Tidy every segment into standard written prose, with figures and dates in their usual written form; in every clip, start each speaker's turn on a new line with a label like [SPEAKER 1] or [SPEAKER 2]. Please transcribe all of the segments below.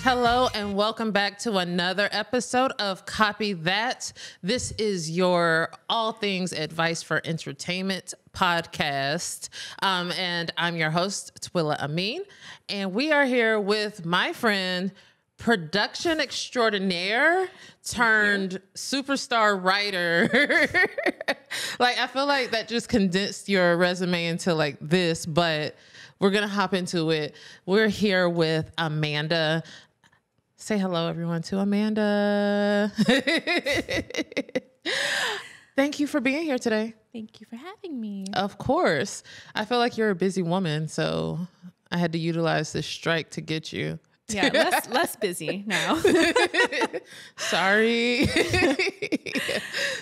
[SPEAKER 1] Hello and welcome back to another episode of Copy That. This is your all things advice for entertainment podcast. And I'm your host, Twilla Amin. And we are here with my friend, production extraordinaire turned superstar writer. Like, I feel like that just condensed your resume into like this, but we're going to hop into it. We're here with Amanda. Say hello, everyone, to Amanda. Thank you for being here today.
[SPEAKER 2] Thank you for having me.
[SPEAKER 1] Of course. I feel like you're a busy woman, so I had to utilize this strike to get you.
[SPEAKER 2] Yeah, less busy now.
[SPEAKER 1] Sorry.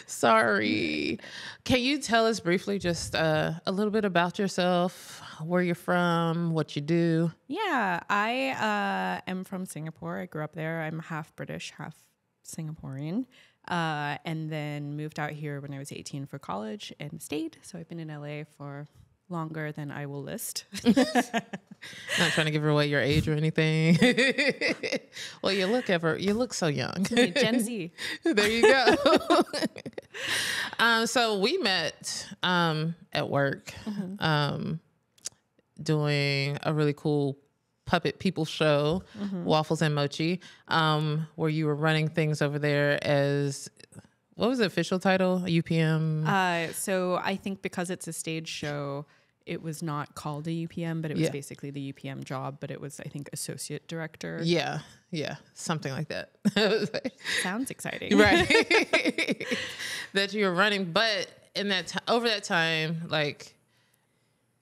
[SPEAKER 1] Sorry. Can you tell us briefly just a little bit about yourself, where you're from, what you do?
[SPEAKER 2] Yeah, I am from Singapore. I grew up there. I'm half British, half Singaporean, and then moved out here when I was 18 for college and stayed. So I've been in LA for longer than I will list.
[SPEAKER 1] Not trying to give away your age or anything. Well, you look so young.
[SPEAKER 2] Gen Z.
[SPEAKER 1] There you go. So we met at work, doing a really cool puppet people show, Waffles and Mochi, where you were running things over there as, what was the official title? UPM?
[SPEAKER 2] So I think because it's a stage show, it was not called a UPM, but it was basically the UPM job, but it was, I think, associate director.
[SPEAKER 1] Yeah, something like that.
[SPEAKER 2] Sounds exciting.
[SPEAKER 1] Right. That you were running, but in that over that time, like,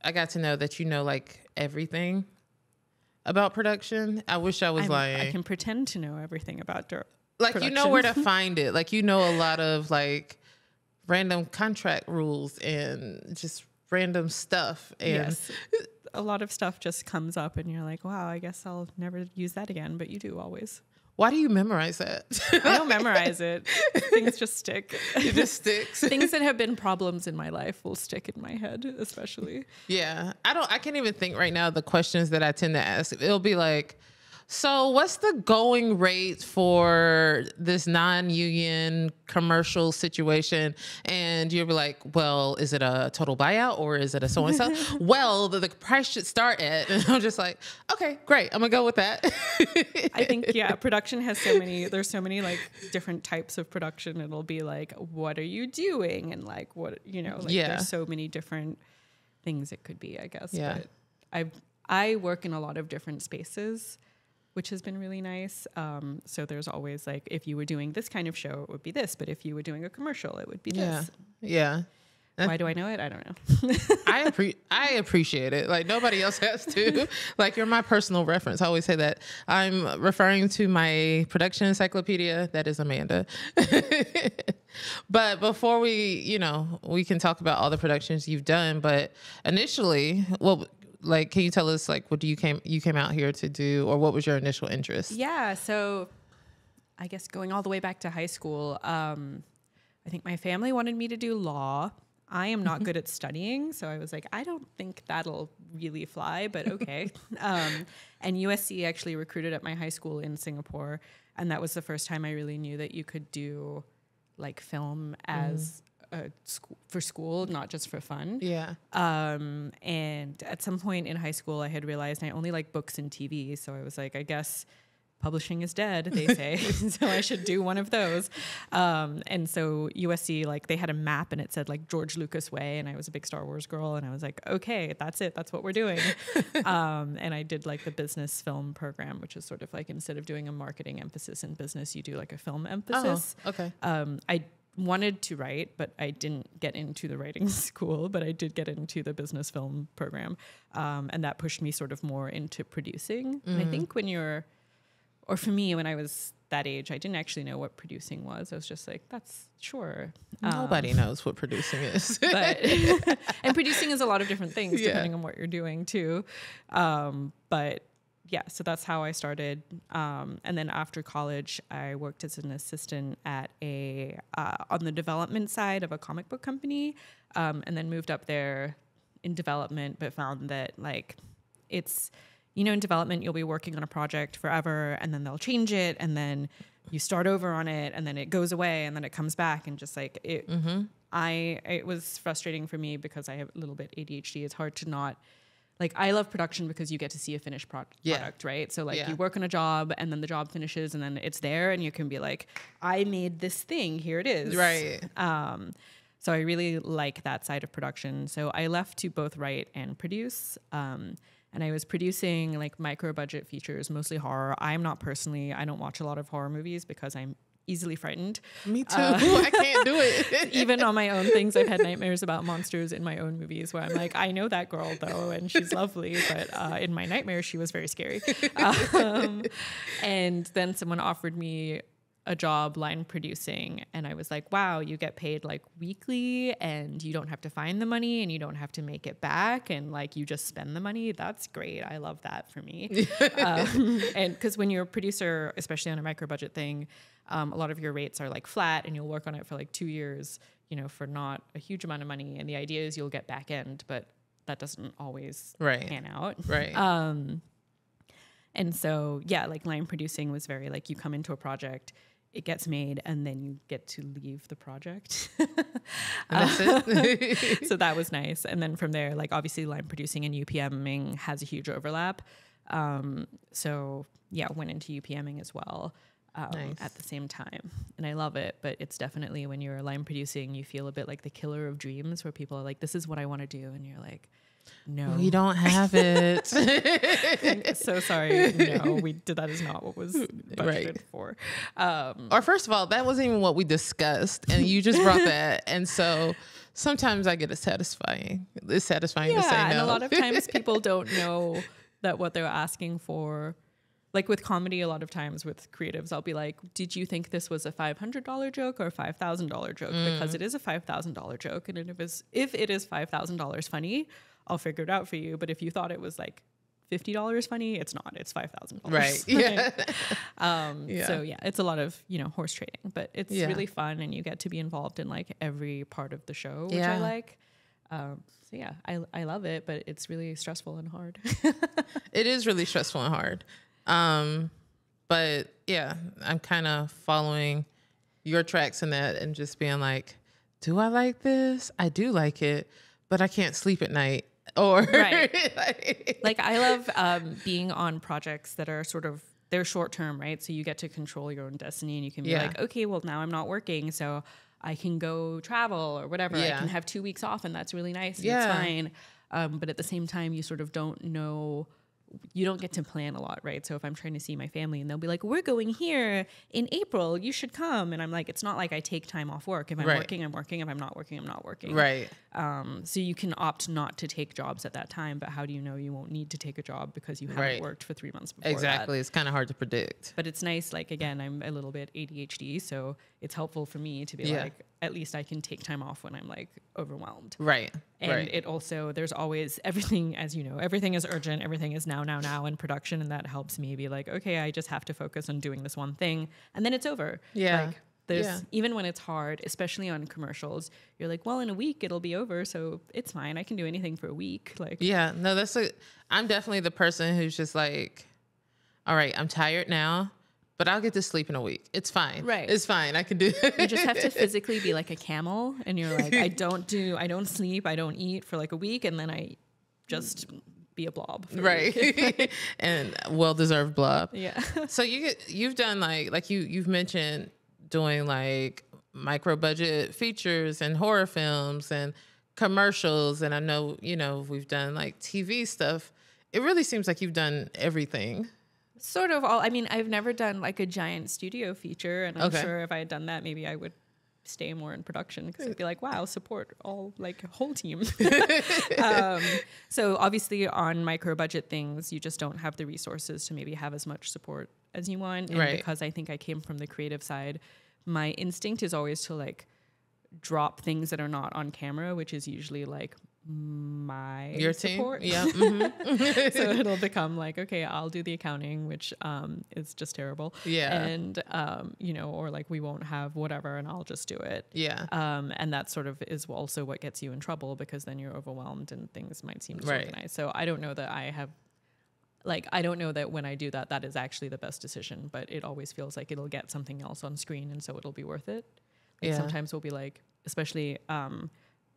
[SPEAKER 1] I got to know that you know like everything about production. I wish I was lying.
[SPEAKER 2] I can pretend to know everything about
[SPEAKER 1] like
[SPEAKER 2] production.
[SPEAKER 1] You know where to find it. Like, you know a lot of like random contract rules and just random stuff. And
[SPEAKER 2] yes. A lot of stuff just comes up and you're like, wow, I guess I'll never use that again. But you do always.
[SPEAKER 1] Why do you memorize that?
[SPEAKER 2] I don't memorize it. Things just stick.
[SPEAKER 1] It just sticks.
[SPEAKER 2] Things that have been problems in my life will stick in my head, especially.
[SPEAKER 1] Yeah. I can't even think right now the questions that I tend to ask. It'll be like, so what's the going rate for this non-union commercial situation? And you'll be like, well, is it a total buyout or is it a so-and-so? Well, the price should start at, and I'm just like, okay, great. I'm gonna go with that.
[SPEAKER 2] I think, production has there's so many like different types of production. It'll be like, what are you doing? And like, what, there's so many different things it could be, I guess.
[SPEAKER 1] Yeah.
[SPEAKER 2] But I work in a lot of different spaces, which has been really nice. So there's always like, if you were doing this kind of show, it would be this. But if you were doing a commercial, it would be this.
[SPEAKER 1] Yeah.
[SPEAKER 2] Why do I know it? I don't know.
[SPEAKER 1] I appreciate it. Like, nobody else has to. Like, you're my personal reference. I always say that. I'm referring to my production encyclopedia. That is Amanda. But before we can talk about all the productions you've done. But initially, like, can you tell us, like, what you came out here to do, or what was your initial interest?
[SPEAKER 2] Yeah, so I guess going all the way back to high school, I think my family wanted me to do law. I am not good at studying, so I was like, I don't think that'll really fly, but okay. And USC actually recruited at my high school in Singapore, and that was the first time I really knew that you could do, like, film as for school, not just for fun.
[SPEAKER 1] Yeah.
[SPEAKER 2] And at some point in high school, I had realized I only like books and TV. So I was like, I guess publishing is dead, they say. So I should do one of those. And so USC, like, they had a map and it said like George Lucas Way. And I was a big Star Wars girl. And I was like, okay, that's it. That's what we're doing. And I did like the business film program, which is sort of like, instead of doing a marketing emphasis in business, you do like a film emphasis.
[SPEAKER 1] Oh, okay.
[SPEAKER 2] I wanted to write, but I didn't get into the writing school, but I did get into the business film program. And that pushed me sort of more into producing. And I think or for me, when I was that age, I didn't actually know what producing was. I was just like, that's sure.
[SPEAKER 1] Nobody knows what producing is.
[SPEAKER 2] And producing is a lot of different things depending on what you're doing too. But yeah, so that's how I started. And then after college, I worked as an assistant at on the development side of a comic book company, and then moved up there in development, but found that like it's you know, in development, you'll be working on a project forever and then they'll change it and then you start over on it and then it goes away and then it comes back and just like it, it was frustrating for me because I have a little bit ADHD. It's hard to not, like, I love production because you get to see a finished product, right? So like you work on a job and then the job finishes and then it's there and you can be like, I made this thing, here it is.
[SPEAKER 1] Right.
[SPEAKER 2] So I really like that side of production. So I left to both write and produce. And I was producing like micro budget features, mostly horror. I don't watch a lot of horror movies because I'm easily frightened.
[SPEAKER 1] Me too. I can't do it.
[SPEAKER 2] Even on my own things, I've had nightmares about monsters in my own movies where I'm like, I know that girl though, and she's lovely, but in my nightmares, she was very scary. And then someone offered me a job line producing and I was like, wow, you get paid like weekly and you don't have to find the money and you don't have to make it back and like you just spend the money. That's great. I love that for me. And because when you're a producer, especially on a micro budget thing, a lot of your rates are like flat and you'll work on it for like 2 years, you know, for not a huge amount of money. And the idea is you'll get back end, but that doesn't always pan out.
[SPEAKER 1] Right.
[SPEAKER 2] And so, yeah, like line producing was very like you come into a project, it gets made, and then you get to leave the project.
[SPEAKER 1] That's it.
[SPEAKER 2] So that was nice. And then from there, like obviously line producing and UPMing has a huge overlap. So yeah, went into UPMing as well at the same time. And I love it, but it's definitely when you're line producing, you feel a bit like the killer of dreams where people are like, this is what I want to do. And you're like, no,
[SPEAKER 1] we don't have it.
[SPEAKER 2] So sorry. No, that is not what was budgeted for.
[SPEAKER 1] Or first of all, that wasn't even what we discussed, and you just brought that. And so sometimes I get satisfying. It's satisfying to say no.
[SPEAKER 2] And a lot of times people don't know that what they're asking for. Like with comedy, a lot of times with creatives, I'll be like, did you think this was a $500 joke or a $5,000 joke? Because it is a $5,000 joke. And if it is $5,000 funny, I'll figure it out for you. But if you thought it was like $50 funny, it's not. It's $5,000.
[SPEAKER 1] Right. Yeah.
[SPEAKER 2] So yeah, it's a lot of, you know, horse trading, but it's really fun and you get to be involved in like every part of the show, which I like. So yeah, I love it, but it's really stressful and hard.
[SPEAKER 1] It is really stressful and hard. But yeah, I'm kind of following your tracks in that and just being like, do I like this? I do like it, but I can't sleep at night. Or
[SPEAKER 2] like I love being on projects that are sort of, they're short term, right? So you get to control your own destiny and you can be like, okay, well now I'm not working, so I can go travel or whatever. I can have 2 weeks off and that's really nice and it's fine. But at the same time, you sort of don't know, you don't get to plan a lot, right? So if I'm trying to see my family and they'll be like, we're going here in April, you should come. And I'm like, it's not like I take time off work. If I'm working, I'm working. If I'm not working, I'm not working.
[SPEAKER 1] Right.
[SPEAKER 2] So you can opt not to take jobs at that time, but how do you know you won't need to take a job because you haven't worked for 3 months before
[SPEAKER 1] Exactly.
[SPEAKER 2] that?
[SPEAKER 1] It's kind of hard to predict.
[SPEAKER 2] But it's nice, like, again, I'm a little bit ADHD, so it's helpful for me to be like, at least I can take time off when I'm like overwhelmed.
[SPEAKER 1] Right.
[SPEAKER 2] And it also, there's always everything, as you know, everything is urgent, everything is now in production. And that helps me be like, okay, I just have to focus on doing this one thing and then it's over.
[SPEAKER 1] Yeah.
[SPEAKER 2] Like there's, even when it's hard, especially on commercials, you're like, well, in a week it'll be over. So it's fine. I can do anything for a week. Like,
[SPEAKER 1] yeah, no, I'm definitely the person who's just like, all right, I'm tired now, but I'll get to sleep in a week. It's fine.
[SPEAKER 2] Right.
[SPEAKER 1] It's fine. I can do it.
[SPEAKER 2] You just have to physically be like a camel and you're like, I don't sleep, I don't eat for like a week. And then I just be a blob.
[SPEAKER 1] Right. And well-deserved blob.
[SPEAKER 2] Yeah.
[SPEAKER 1] So you've done like you've mentioned doing like micro budget features and horror films and commercials. And I know, you know, we've done like TV stuff. It really seems like you've done everything.
[SPEAKER 2] Sort of all. I mean, I've never done like a giant studio feature, and I'm sure if I had done that, maybe I would stay more in production because I'd be like, wow, support all like whole team. So obviously on micro budget things, you just don't have the resources to maybe have as much support as you want. And because I think I came from the creative side, my instinct is always to like drop things that are not on camera, which is usually like your support.
[SPEAKER 1] Team? Yeah. Mm-hmm.
[SPEAKER 2] So it'll become like, okay, I'll do the accounting, which is just terrible.
[SPEAKER 1] Yeah.
[SPEAKER 2] And you know, or like we won't have whatever and I'll just do it.
[SPEAKER 1] Yeah.
[SPEAKER 2] And that sort of is also what gets you in trouble because then you're overwhelmed and things might seem disorganized. So I don't know that I have like, I don't know that when I do that, that is actually the best decision, but it always feels like it'll get something else on screen. And so it'll be worth it. Like sometimes we'll be like, especially,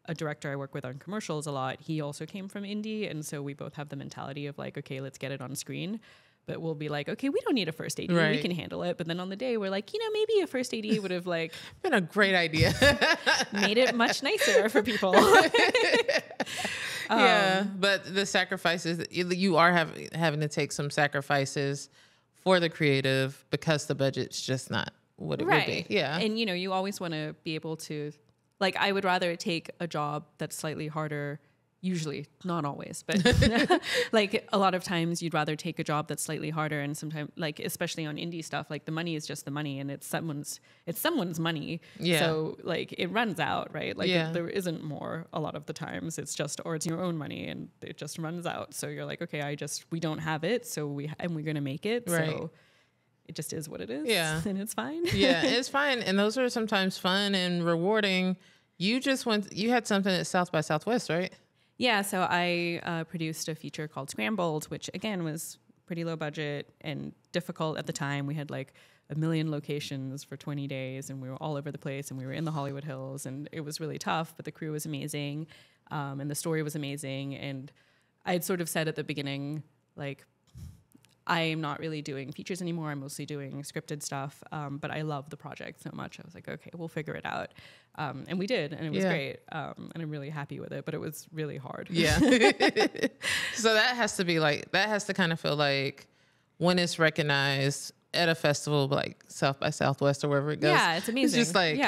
[SPEAKER 2] a director I work with on commercials a lot, he also came from indie. And so we both have the mentality of like, okay, let's get it on screen. But we'll be like, okay, we don't need a first AD. We can handle it. But then on the day, we're like, maybe a first AD would have like
[SPEAKER 1] been a great idea.
[SPEAKER 2] made it much nicer for people.
[SPEAKER 1] But the sacrifices, you are having to take some sacrifices for the creative because the budget's just not what it would be. Yeah.
[SPEAKER 2] And, you always want to be able to, like, I would rather take a job that's slightly harder. Usually, not always, but like a lot of times you'd rather take a job that's slightly harder, and sometimes, like, especially on indie stuff, like the money is just the money and it's someone's money. Yeah. So like it runs out, right? Like there isn't more a lot of the times. It's just, or it's your own money and it just runs out. So you're like, okay, we don't have it. So we're going to make it. Right. So it just is what it is. Yeah. And it's fine.
[SPEAKER 1] Yeah, it's fine. And those are sometimes fun and rewarding. You had something at South by Southwest, right?
[SPEAKER 2] Yeah, so I produced a feature called Scrambled, which again was pretty low budget and difficult at the time. We had like 1 million locations for 20 days and we were all over the place and we were in the Hollywood Hills and it was really tough, but the crew was amazing and the story was amazing. And I had sort of said at the beginning, like, I am not really doing features anymore. I'm mostly doing scripted stuff, but I love the project so much. I was like, okay, we'll figure it out. And we did, and it was great. And I'm really happy with it, but it was really hard.
[SPEAKER 1] Yeah. So that has to kind of feel like when it's recognized at a festival like South by Southwest or wherever it goes.
[SPEAKER 2] Yeah, it's amazing.
[SPEAKER 1] It's just like,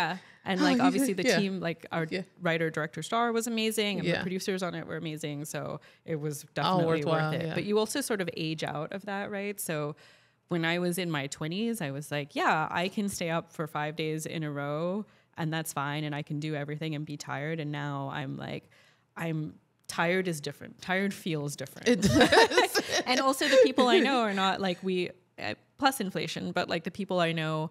[SPEAKER 2] and like obviously the team, like our writer, director, star was amazing, and the producers on it were amazing. So it was definitely worth it. But you also sort of age out of that, right? So when I was in my 20s, I was like, yeah, I can stay up for 5 days in a row and that's fine. And I can do everything and be tired. And now I'm like, tired is different. Tired feels different. It does. And also the people I know are not like plus inflation, but like the people I know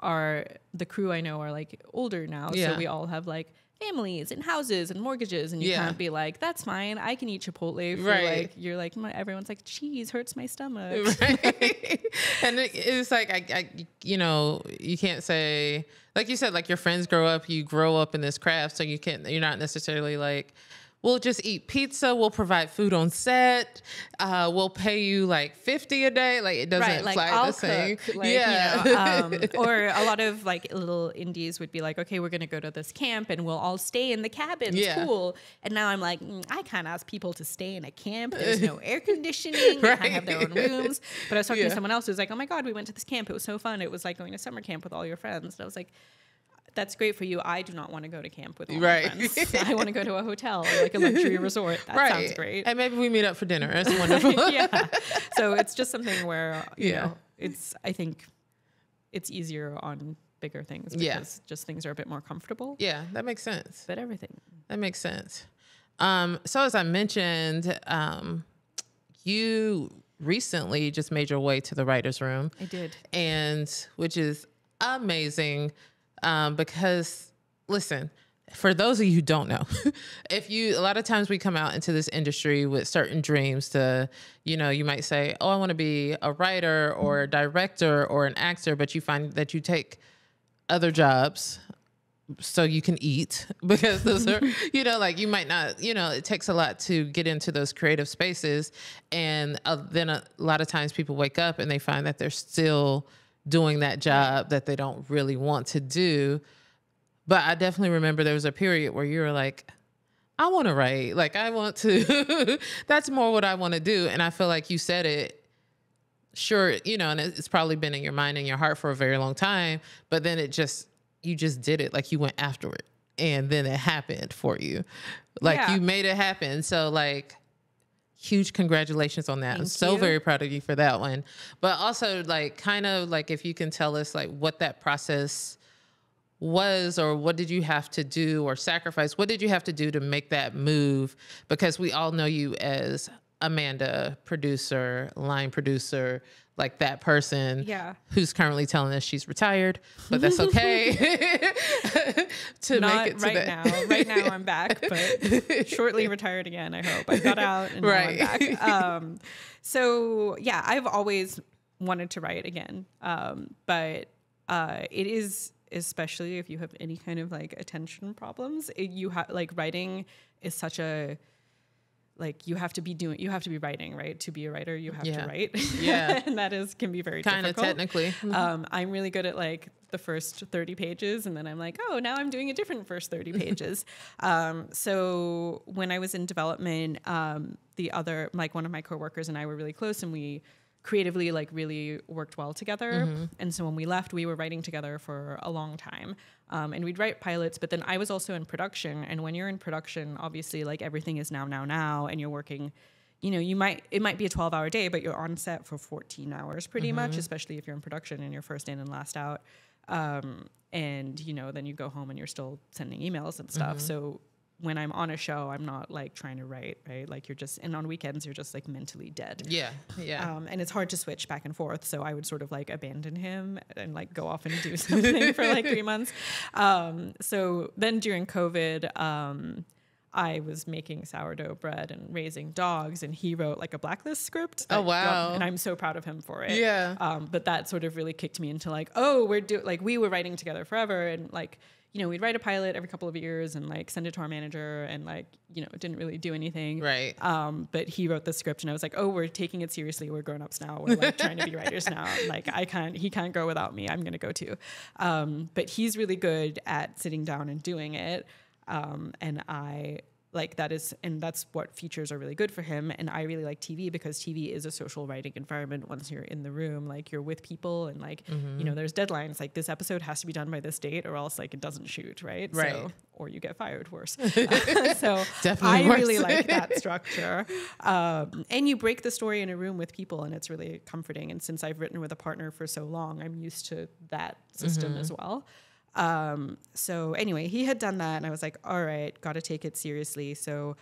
[SPEAKER 2] the crew I know are like older now. Yeah. So we all have like families and houses and mortgages, and you can't be like, that's fine, I can eat Chipotle for like, you're like, everyone's like, cheese hurts my stomach. Right.
[SPEAKER 1] And it's like, you can't say, like you said, like your friends you grow up in this craft, so you're not necessarily like, we'll just eat pizza. We'll provide food on set. We'll pay you like $50 a day. Like it doesn't fly the same.
[SPEAKER 2] Like, or a lot of like little indies would be like, okay, we're going to go to this camp and we'll all stay in the cabins. Yeah. Cool. And now I'm like, I can't ask people to stay in a camp. There's no air conditioning. They can't have their own rooms. But I was talking to someone else who's like, oh my God, we went to this camp. It was so fun. It was like going to summer camp with all your friends. And I was like, that's great for you. I do not want to go to camp with all my friends. I want to go to a hotel or like a luxury resort. That sounds great.
[SPEAKER 1] And maybe we meet up for dinner. That's wonderful.
[SPEAKER 2] So it's just something where, I think it's easier on bigger things because just things are a bit more comfortable.
[SPEAKER 1] Yeah, that makes sense.
[SPEAKER 2] But everything.
[SPEAKER 1] That makes sense. So as I mentioned, you recently just made your way to the writer's room.
[SPEAKER 2] I did.
[SPEAKER 1] And which is amazing. Because listen, for those of you who don't know, a lot of times we come out into this industry with certain dreams to, you might say, oh, I want to be a writer or a director or an actor, but you find that you take other jobs so you can eat because those are, like you might not, it takes a lot to get into those creative spaces. And then a lot of times people wake up and they find that they're still doing that job that they don't really want to do. But I definitely remember there was a period where you were like, I want to write. Like, I want to, that's more what I want to do. And I feel like you said it, sure, and it's probably been in your mind and your heart for a very long time, but then you just did it. Like you went after it and then it happened for you. Like you made it happen. So like, huge congratulations on that. I'm so very proud of you for that one. But also like kind of like if you can tell us like what that process was or what did you have to do or sacrifice? What did you have to do to make that move? Because we all know you as Amanda, producer, line producer, like that person who's currently telling us she's retired, but that's okay. To
[SPEAKER 2] Not
[SPEAKER 1] make it to
[SPEAKER 2] right now. Right now I'm back, but shortly retired again, I hope. I got out and now I'm back. So yeah, I've always wanted to write again. But it is, especially if you have any kind of like attention problems, you have like writing is such a, like you have to be writing, right? To be a writer, you have to write. Yeah. And that can be very
[SPEAKER 1] kind of technically.
[SPEAKER 2] I'm really good at like the first 30 pages. And then I'm like, oh, now I'm doing a different first 30 pages. So when I was in development, one of my coworkers and I were really close, and we creatively like really worked well together. And so when we left, we were writing together for a long time. And we'd write pilots, but then I was also in production. And when you're in production, obviously like everything is now, and you're working, you know, it might be a 12-hour day, but you're on set for 14 hours pretty much, especially if you're in production and you're first in and last out. And, you know, then you go home and you're still sending emails and stuff. So when I'm on a show, I'm not like trying to write, right? Like and on weekends, you're just like mentally dead. Yeah. And it's hard to switch back and forth. So I would sort of like abandon him and like go off and do something for like 3 months. So then during COVID, I was making sourdough bread and raising dogs, and he wrote like a Blacklist script.
[SPEAKER 1] Oh, wow.
[SPEAKER 2] And I'm so proud of him for it.
[SPEAKER 1] Yeah.
[SPEAKER 2] But that sort of really kicked me into like, we were writing together forever, and like, you know, we'd write a pilot every couple of years and like send it to our manager, and like, you know, it didn't really do anything.
[SPEAKER 1] Right.
[SPEAKER 2] But he wrote the script, and I was like, oh, we're taking it seriously. We're grown-ups now. We're like trying to be writers now. Like he can't go without me. I'm going to go too. But he's really good at sitting down and doing it. And I like that's what features are really good for him. And I really like TV because TV is a social writing environment. Once you're in the room, like you're with people, and like, you know, there's deadlines, like this episode has to be done by this date or else like it doesn't shoot. Right. So, or you get fired, worse. So definitely I really like that structure. And you break the story in a room with people, and it's really comforting. And since I've written with a partner for so long, I'm used to that system as well. So anyway, he had done that, and I was like, all right, got to take it seriously. So,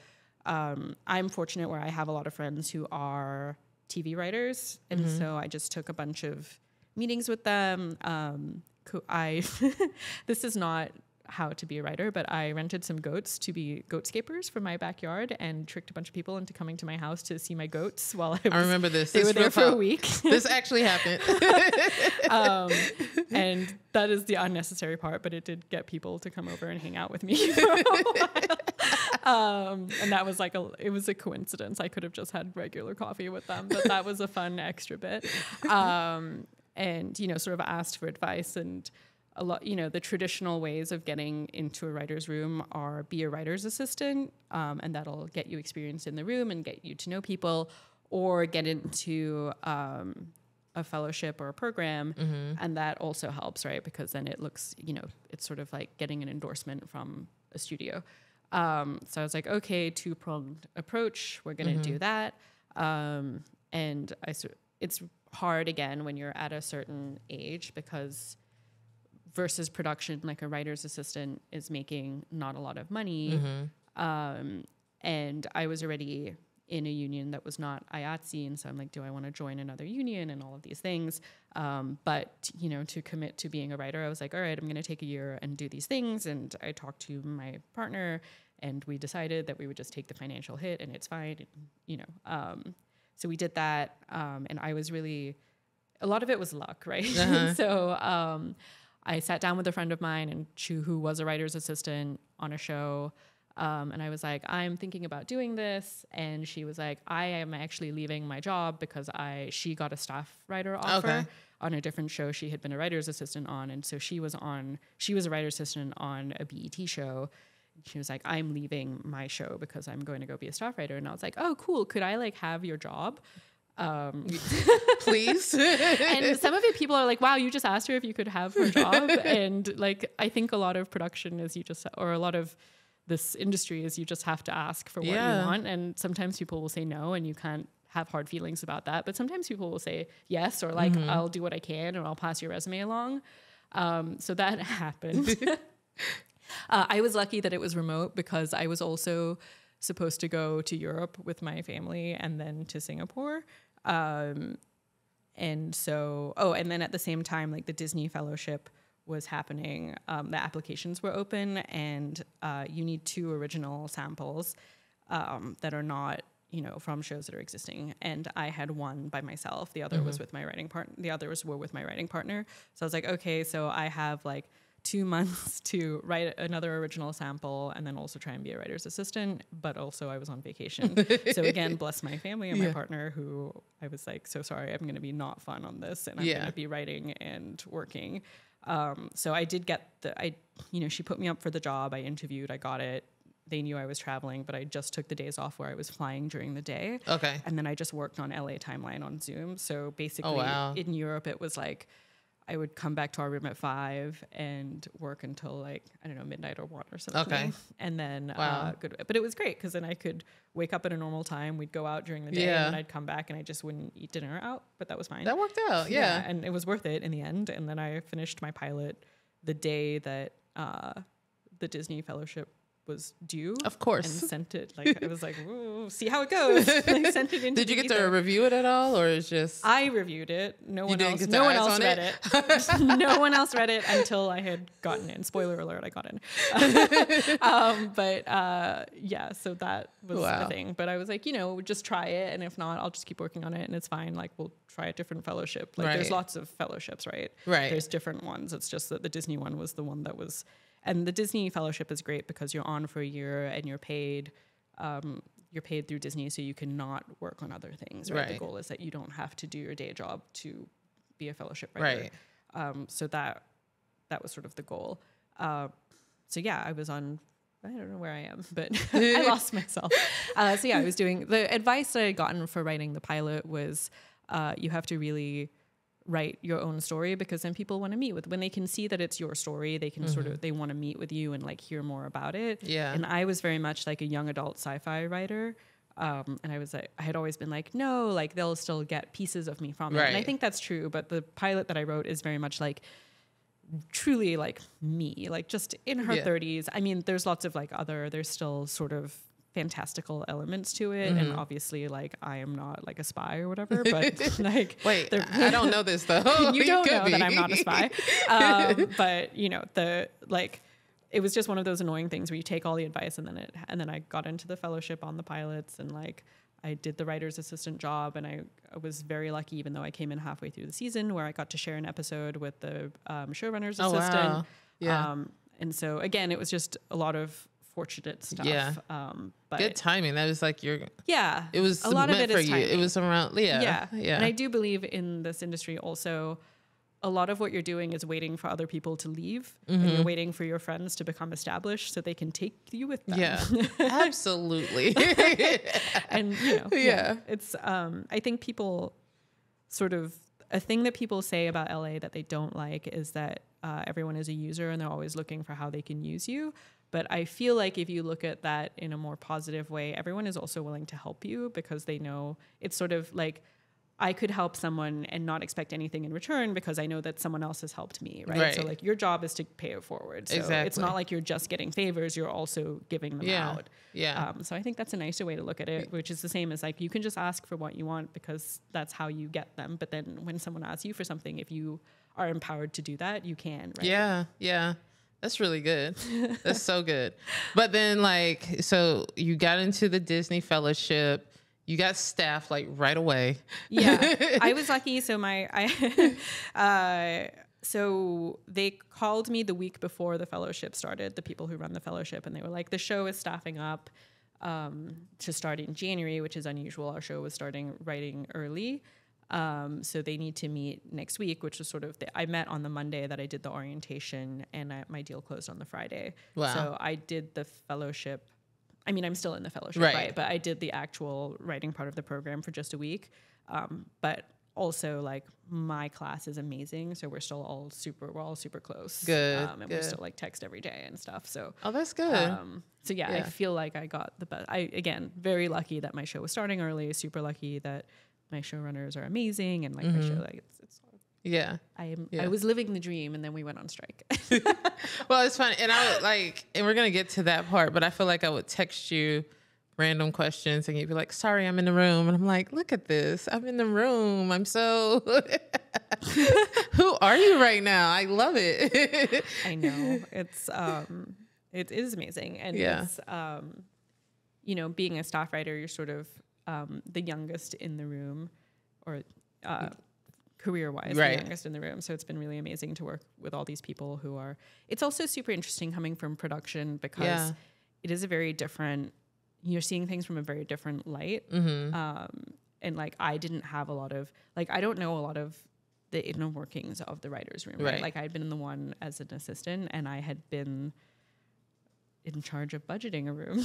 [SPEAKER 2] I'm fortunate where I have a lot of friends who are TV writers. And so I just took a bunch of meetings with them. This is not how to be a writer, but I rented some goats to be goatscapers for my backyard and tricked a bunch of people into coming to my house to see my goats while I remember this. They were there for a week.
[SPEAKER 1] This actually happened.
[SPEAKER 2] And that is the unnecessary part, but it did get people to come over and hang out with me for a while. And that was like it was a coincidence. I could have just had regular coffee with them, but that was a fun extra bit. And, you know, sort of asked for advice, and a lot, you know, the traditional ways of getting into a writer's room are be a writer's assistant, and that'll get you experience in the room and get you to know people, or get into a fellowship or a program, and that also helps, right? Because then it looks, you know, it's sort of like getting an endorsement from a studio. So I was like, okay, two-pronged approach, we're going to do that. And it's hard, again, when you're at a certain age, because versus production, like a writer's assistant is making not a lot of money. And I was already in a union that was not IATSE, and so I'm like, do I want to join another union and all of these things? But, you know, to commit to being a writer, I was like, all right, I'm going to take a year and do these things. And I talked to my partner, and we decided that we would just take the financial hit, and it's fine, you know. So we did that, and I was really, a lot of it was luck, right? So I sat down with a friend of mine, and who was a writer's assistant on a show, and I was like, I'm thinking about doing this. And she was like, I am actually leaving my job because she got a staff writer offer on a different show she had been a writer's assistant on. And so she was a writer's assistant on a BET show. She was like, I'm leaving my show because I'm going to go be a staff writer. And I was like, oh, cool. Could I like have your job?
[SPEAKER 1] Please.
[SPEAKER 2] And some of it, people are like, wow, you just asked her if you could have her job. And like, I think a lot of production is or a lot of this industry is you just have to ask for what you want. And sometimes people will say no, and you can't have hard feelings about that. But sometimes people will say yes, or like, I'll do what I can, or I'll pass your resume along. So that happened. I was lucky that it was remote, because I was also supposed to go to Europe with my family and then to Singapore. And so, and then at the same time, like the Disney Fellowship was happening. The applications were open, and you need 2 original samples that are not, from shows that are existing. And I had one by myself. The other was with my writing partner. The others were with my writing partner. So I was like, okay, so I have like 2 months to write another original sample and then also try and be a writer's assistant. But also I was on vacation. So again, bless my family and my partner, who I was like, so sorry, I'm going to be not fun on this. And I'm going to be writing and working. So I did get she put me up for the job. I interviewed, I got it. They knew I was traveling, but I just took the days off where I was flying during the day. Okay. And then I just worked on LA Timeline on Zoom. So basically in Europe, it was like, I would come back to our room at 5 and work until like, I don't know, midnight or 1 or something. Okay. And then, but it was great because then I could wake up at a normal time. We'd go out during the day and then I'd come back and I just wouldn't eat dinner out, but that was fine.
[SPEAKER 1] That worked out. Yeah.
[SPEAKER 2] And it was worth it in the end. And then I finished my pilot the day that the Disney Fellowship was due.
[SPEAKER 1] Of course.
[SPEAKER 2] And sent it. Like, I was like, ooh, see how it goes. Like, sent it into
[SPEAKER 1] Did you get to review it at all, or is just...
[SPEAKER 2] I reviewed it. No one else read it. No one else read it until I had gotten in. Spoiler alert, I got in. So that was the thing. But I was like, just try it, and if not, I'll just keep working on it, and it's fine. Like, we'll try a different fellowship. Like, there's lots of fellowships, right? Right. There's different ones. It's just that the Disney one was the one that was... And the Disney Fellowship is great because you're on for a year and you're paid through Disney, so you cannot work on other things, right? The goal is that you don't have to do your day job to be a fellowship writer. Right. So that was sort of the goal. I was on, I don't know where I am, but I lost myself. I was doing, the advice that I had gotten for writing the pilot was you have to really write your own story, because then people want to meet with, when they can see that it's your story, they can sort of, they want to meet with you and like hear more about it. Yeah. And I was very much like a young adult sci-fi writer. And I was like, I had always been like, no, like they'll still get pieces of me from it. And I think that's true. But the pilot that I wrote is very much like truly like me, like just in her 30s. I mean, there's lots of like there's still sort of fantastical elements to it, and obviously like I am not like a spy or whatever, but like
[SPEAKER 1] wait, I don't know this though.
[SPEAKER 2] You don't know that I'm not a spy. But it was just one of those annoying things where you take all the advice and then I got into the fellowship on the pilots, and like I did the writer's assistant job, and I was very lucky, even though I came in halfway through the season, where I got to share an episode with the showrunner's assistant. Wow. Yeah. And so again, it was just a lot of fortunate stuff. Yeah.
[SPEAKER 1] But good timing. That was like it was
[SPEAKER 2] a lot of it
[SPEAKER 1] for
[SPEAKER 2] is
[SPEAKER 1] you.
[SPEAKER 2] Timing.
[SPEAKER 1] It was around Yeah.
[SPEAKER 2] And I do believe in this industry also, a lot of what you're doing is waiting for other people to leave, and you're waiting for your friends to become established so they can take you with them.
[SPEAKER 1] Yeah. Absolutely.
[SPEAKER 2] And it's I think people sort of, a thing that people say about LA that they don't like is that everyone is a user and they're always looking for how they can use you. But I feel like if you look at that in a more positive way, everyone is also willing to help you, because they know it's sort of like, I could help someone and not expect anything in return because I know that someone else has helped me, right? So like your job is to pay it forward. So it's not like you're just getting favors, you're also giving them out. Yeah. So I think that's a nicer way to look at it, which is the same as like, you can just ask for what you want because that's how you get them. But then when someone asks you for something, if you are empowered to do that, you can, right?
[SPEAKER 1] Yeah. Yeah. That's really good. That's so good. But then like, so you got into the Disney Fellowship, you got staff like right away.
[SPEAKER 2] Yeah, I was lucky. So so they called me the week before the fellowship started, the people who run the fellowship, and they were like, the show is staffing up to start in January, which is unusual. Our show was starting writing early. So they need to meet next week, which was sort of, I met on the Monday that I did the orientation, and my deal closed on the Friday. Wow. So I did the fellowship. I mean, I'm still in the fellowship, right? But I did the actual writing part of the program for just a week. But also like my class is amazing. So we're all super close.
[SPEAKER 1] Good.
[SPEAKER 2] And we still like text every day and stuff. So,
[SPEAKER 1] oh, that's good.
[SPEAKER 2] So I feel like I got the best. Again, very lucky that my show was starting early, super lucky that my showrunners are amazing, and like my show, like it's I was living the dream, and then we went on strike.
[SPEAKER 1] Well, it's funny, and I would and we're gonna get to that part, but I feel like I would text you random questions and you'd be like, sorry, I'm in the room. And I'm like, look at this. I'm in the room. I'm so, who are you right now? I love it.
[SPEAKER 2] I know. It's, it is amazing. And it's, you know, being a staff writer, you're sort of the youngest in the room, or career-wise, the youngest in the room. So it's been really amazing to work with all these people who are, it's also super interesting coming from production because it is a very different, you're seeing things from a very different light. And like, I didn't have a lot of, like, I don't know a lot of the inner workings of the writer's room, right? Like, I'd been in the one as an assistant and I had been in charge of budgeting a room.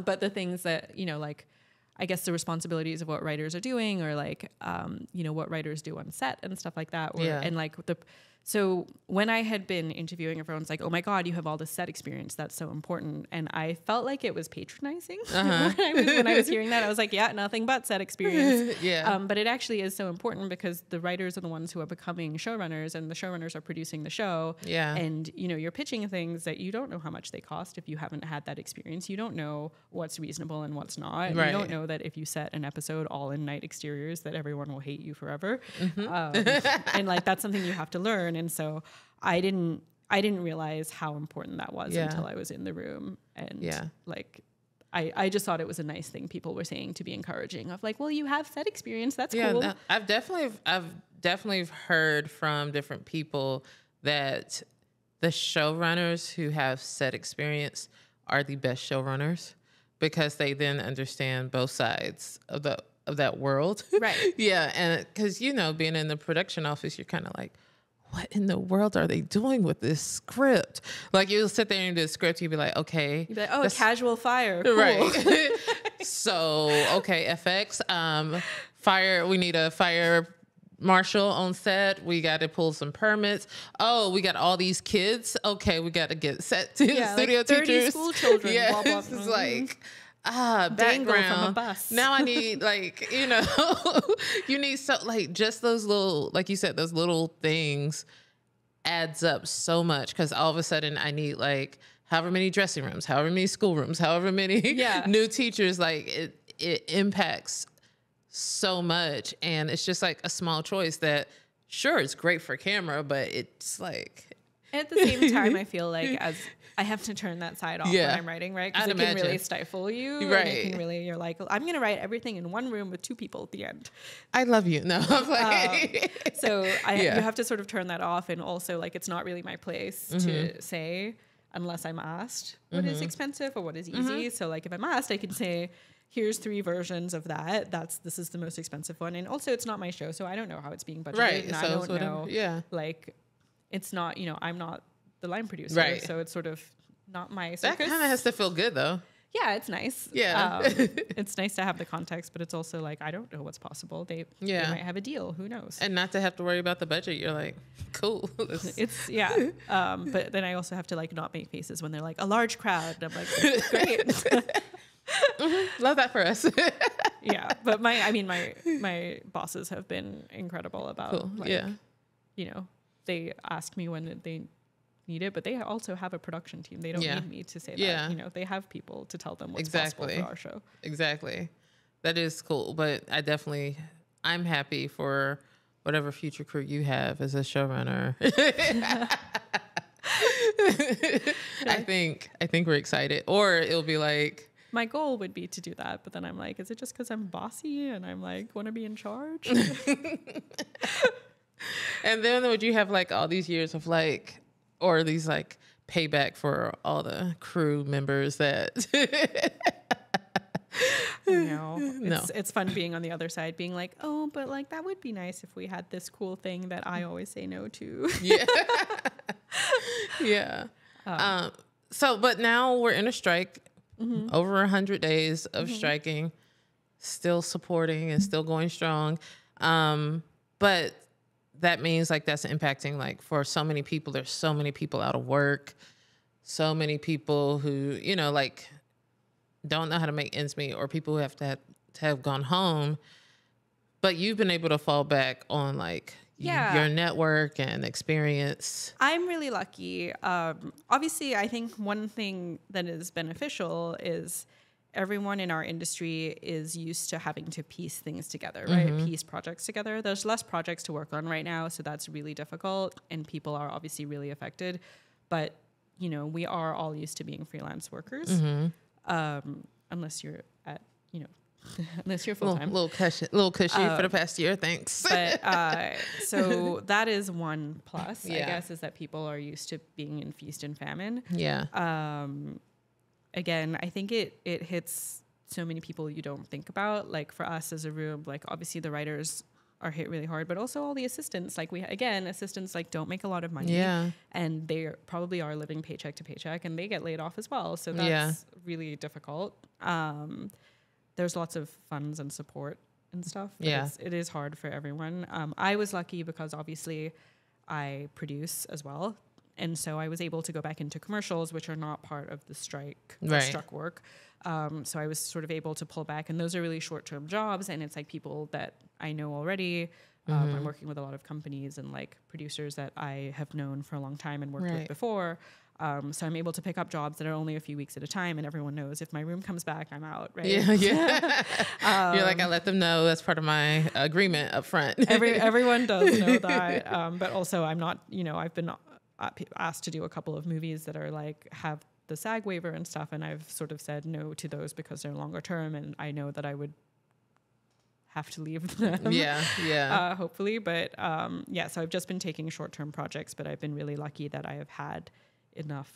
[SPEAKER 2] But the things that, you know, like, I guess the responsibilities of what writers are doing, or like, you know, what writers do on set and stuff like that. And like so when I had been interviewing, everyone's like, oh my God, you have all this set experience. That's so important. And I felt like it was patronizing when I was hearing that. I was like, yeah, nothing but set experience. But it actually is so important because the writers are the ones who are becoming showrunners, and the showrunners are producing the show. And, you know, you're pitching things that you don't know how much they cost if you haven't had that experience. You don't know what's reasonable and what's not. You don't know that if you set an episode all in night exteriors that everyone will hate you forever. And like, that's something you have to learn. And so I didn't realize how important that was until I was in the room. And like, I just thought it was a nice thing people were saying to be encouraging of like, well, you have set experience. That's cool.
[SPEAKER 1] No, I've definitely heard from different people that the showrunners who have set experience are the best showrunners because they then understand both sides of that world. And because, you know, being in the production office, you're kind of like, what in the world are they doing with this script? Like, you'll sit there and do the script, you'll be like, okay.
[SPEAKER 2] You'll be like, oh, a casual fire. Cool.
[SPEAKER 1] Right. So, okay, FX, fire, we need a fire marshal on set. We got to pull some permits. Oh, we got all these kids. Okay, we got to get set to studio
[SPEAKER 2] like 30
[SPEAKER 1] teachers.
[SPEAKER 2] School children. Blah, blah,
[SPEAKER 1] It's like, background.
[SPEAKER 2] From a bus.
[SPEAKER 1] Now I need, like, you know, you need like just those little, like you said, those little things adds up so much because all of a sudden I need like however many dressing rooms, however many schoolrooms, however many new teachers. Like it impacts so much, and it's just like a small choice that sure it's great for camera, but it's like
[SPEAKER 2] at the same time I feel like as I have to turn that side off when I'm writing, right? Because it can really stifle you.
[SPEAKER 1] Right.
[SPEAKER 2] And it can really, you're like, I'm going to write everything in one room with two people at the end.
[SPEAKER 1] I love you. No, I'm like,
[SPEAKER 2] so you have to sort of turn that off. And also, like, it's not really my place to say unless I'm asked what is expensive or what is easy. So, like, if I'm asked, I can say, here's 3 versions of that. This is the most expensive one. And also, it's not my show, so I don't know how it's being budgeted.
[SPEAKER 1] Right.
[SPEAKER 2] And
[SPEAKER 1] so
[SPEAKER 2] I don't know. Like, it's not, you know, I'm not the line producer,
[SPEAKER 1] right? So
[SPEAKER 2] it's sort of not my circus.
[SPEAKER 1] That kind of has to feel good, though.
[SPEAKER 2] Yeah, it's nice.
[SPEAKER 1] Yeah,
[SPEAKER 2] it's nice to have the context, but it's also like I don't know what's possible. They might have a deal. Who knows?
[SPEAKER 1] And not to have to worry about the budget. You're like, cool.
[SPEAKER 2] It's but then I also have to like not make faces when they're like a large crowd. And I'm like, great.
[SPEAKER 1] Love that for us.
[SPEAKER 2] But my bosses have been incredible about you know, they ask me when they need it, but they also have a production team. They don't need me to say that. You know, they have people to tell them what's possible for our show. Exactly.
[SPEAKER 1] That is cool. But I'm happy for whatever future crew you have as a showrunner. I think we're excited. Or it'll be like,
[SPEAKER 2] my goal would be to do that, but then I'm like, is it just because I'm bossy and I'm like want to be in charge?
[SPEAKER 1] And then would you have like all these years of like, or these like payback for all the crew members that
[SPEAKER 2] it's fun being on the other side, being like, oh, but like that would be nice if we had this cool thing that I always say no to.
[SPEAKER 1] So, but now we're in a strike, over 100 days of striking, still supporting and still going strong. But that means like that's impacting like for so many people. There's so many people out of work, so many people who, you know, like don't know how to make ends meet, or people who have to have gone home. But you've been able to fall back on like your network and experience.
[SPEAKER 2] I'm really lucky. Obviously, I think one thing that is beneficial is everyone in our industry is used to having to piece things together, right? Piece projects together. There's less projects to work on right now, so that's really difficult, and people are obviously really affected. But, you know, we are all used to being freelance workers, unless you're at, you know, unless you're full-time.
[SPEAKER 1] Little cushy for the past year, thanks.
[SPEAKER 2] But so that is one plus, I guess, is that people are used to being in feast and famine.
[SPEAKER 1] Yeah.
[SPEAKER 2] Again, I think it hits so many people you don't think about. Like for us as a room, like obviously the writers are hit really hard, but also all the assistants. Like assistants like don't make a lot of money, and they probably are living paycheck to paycheck, and they get laid off as well. So that's really difficult. There's lots of funds and support and stuff. But it is hard for everyone. I was lucky because obviously I produce as well. And so I was able to go back into commercials, which are not part of the strike or struck work. So I was sort of able to pull back, and those are really short-term jobs. And it's like people that I know already. I'm working with a lot of companies and like producers that I have known for a long time and worked with before. So I'm able to pick up jobs that are only a few weeks at a time, and everyone knows if my room comes back, I'm out, right?
[SPEAKER 1] Yeah. You're like, I let them know that's part of my agreement up front.
[SPEAKER 2] Everyone does know that. But also I'm not, you know, I've been asked to do a couple of movies that are like, have the SAG waiver and stuff. And I've sort of said no to those because they're longer term, and I know that I would have to leave them. Hopefully. But so I've just been taking short-term projects, but I've been really lucky that I have had enough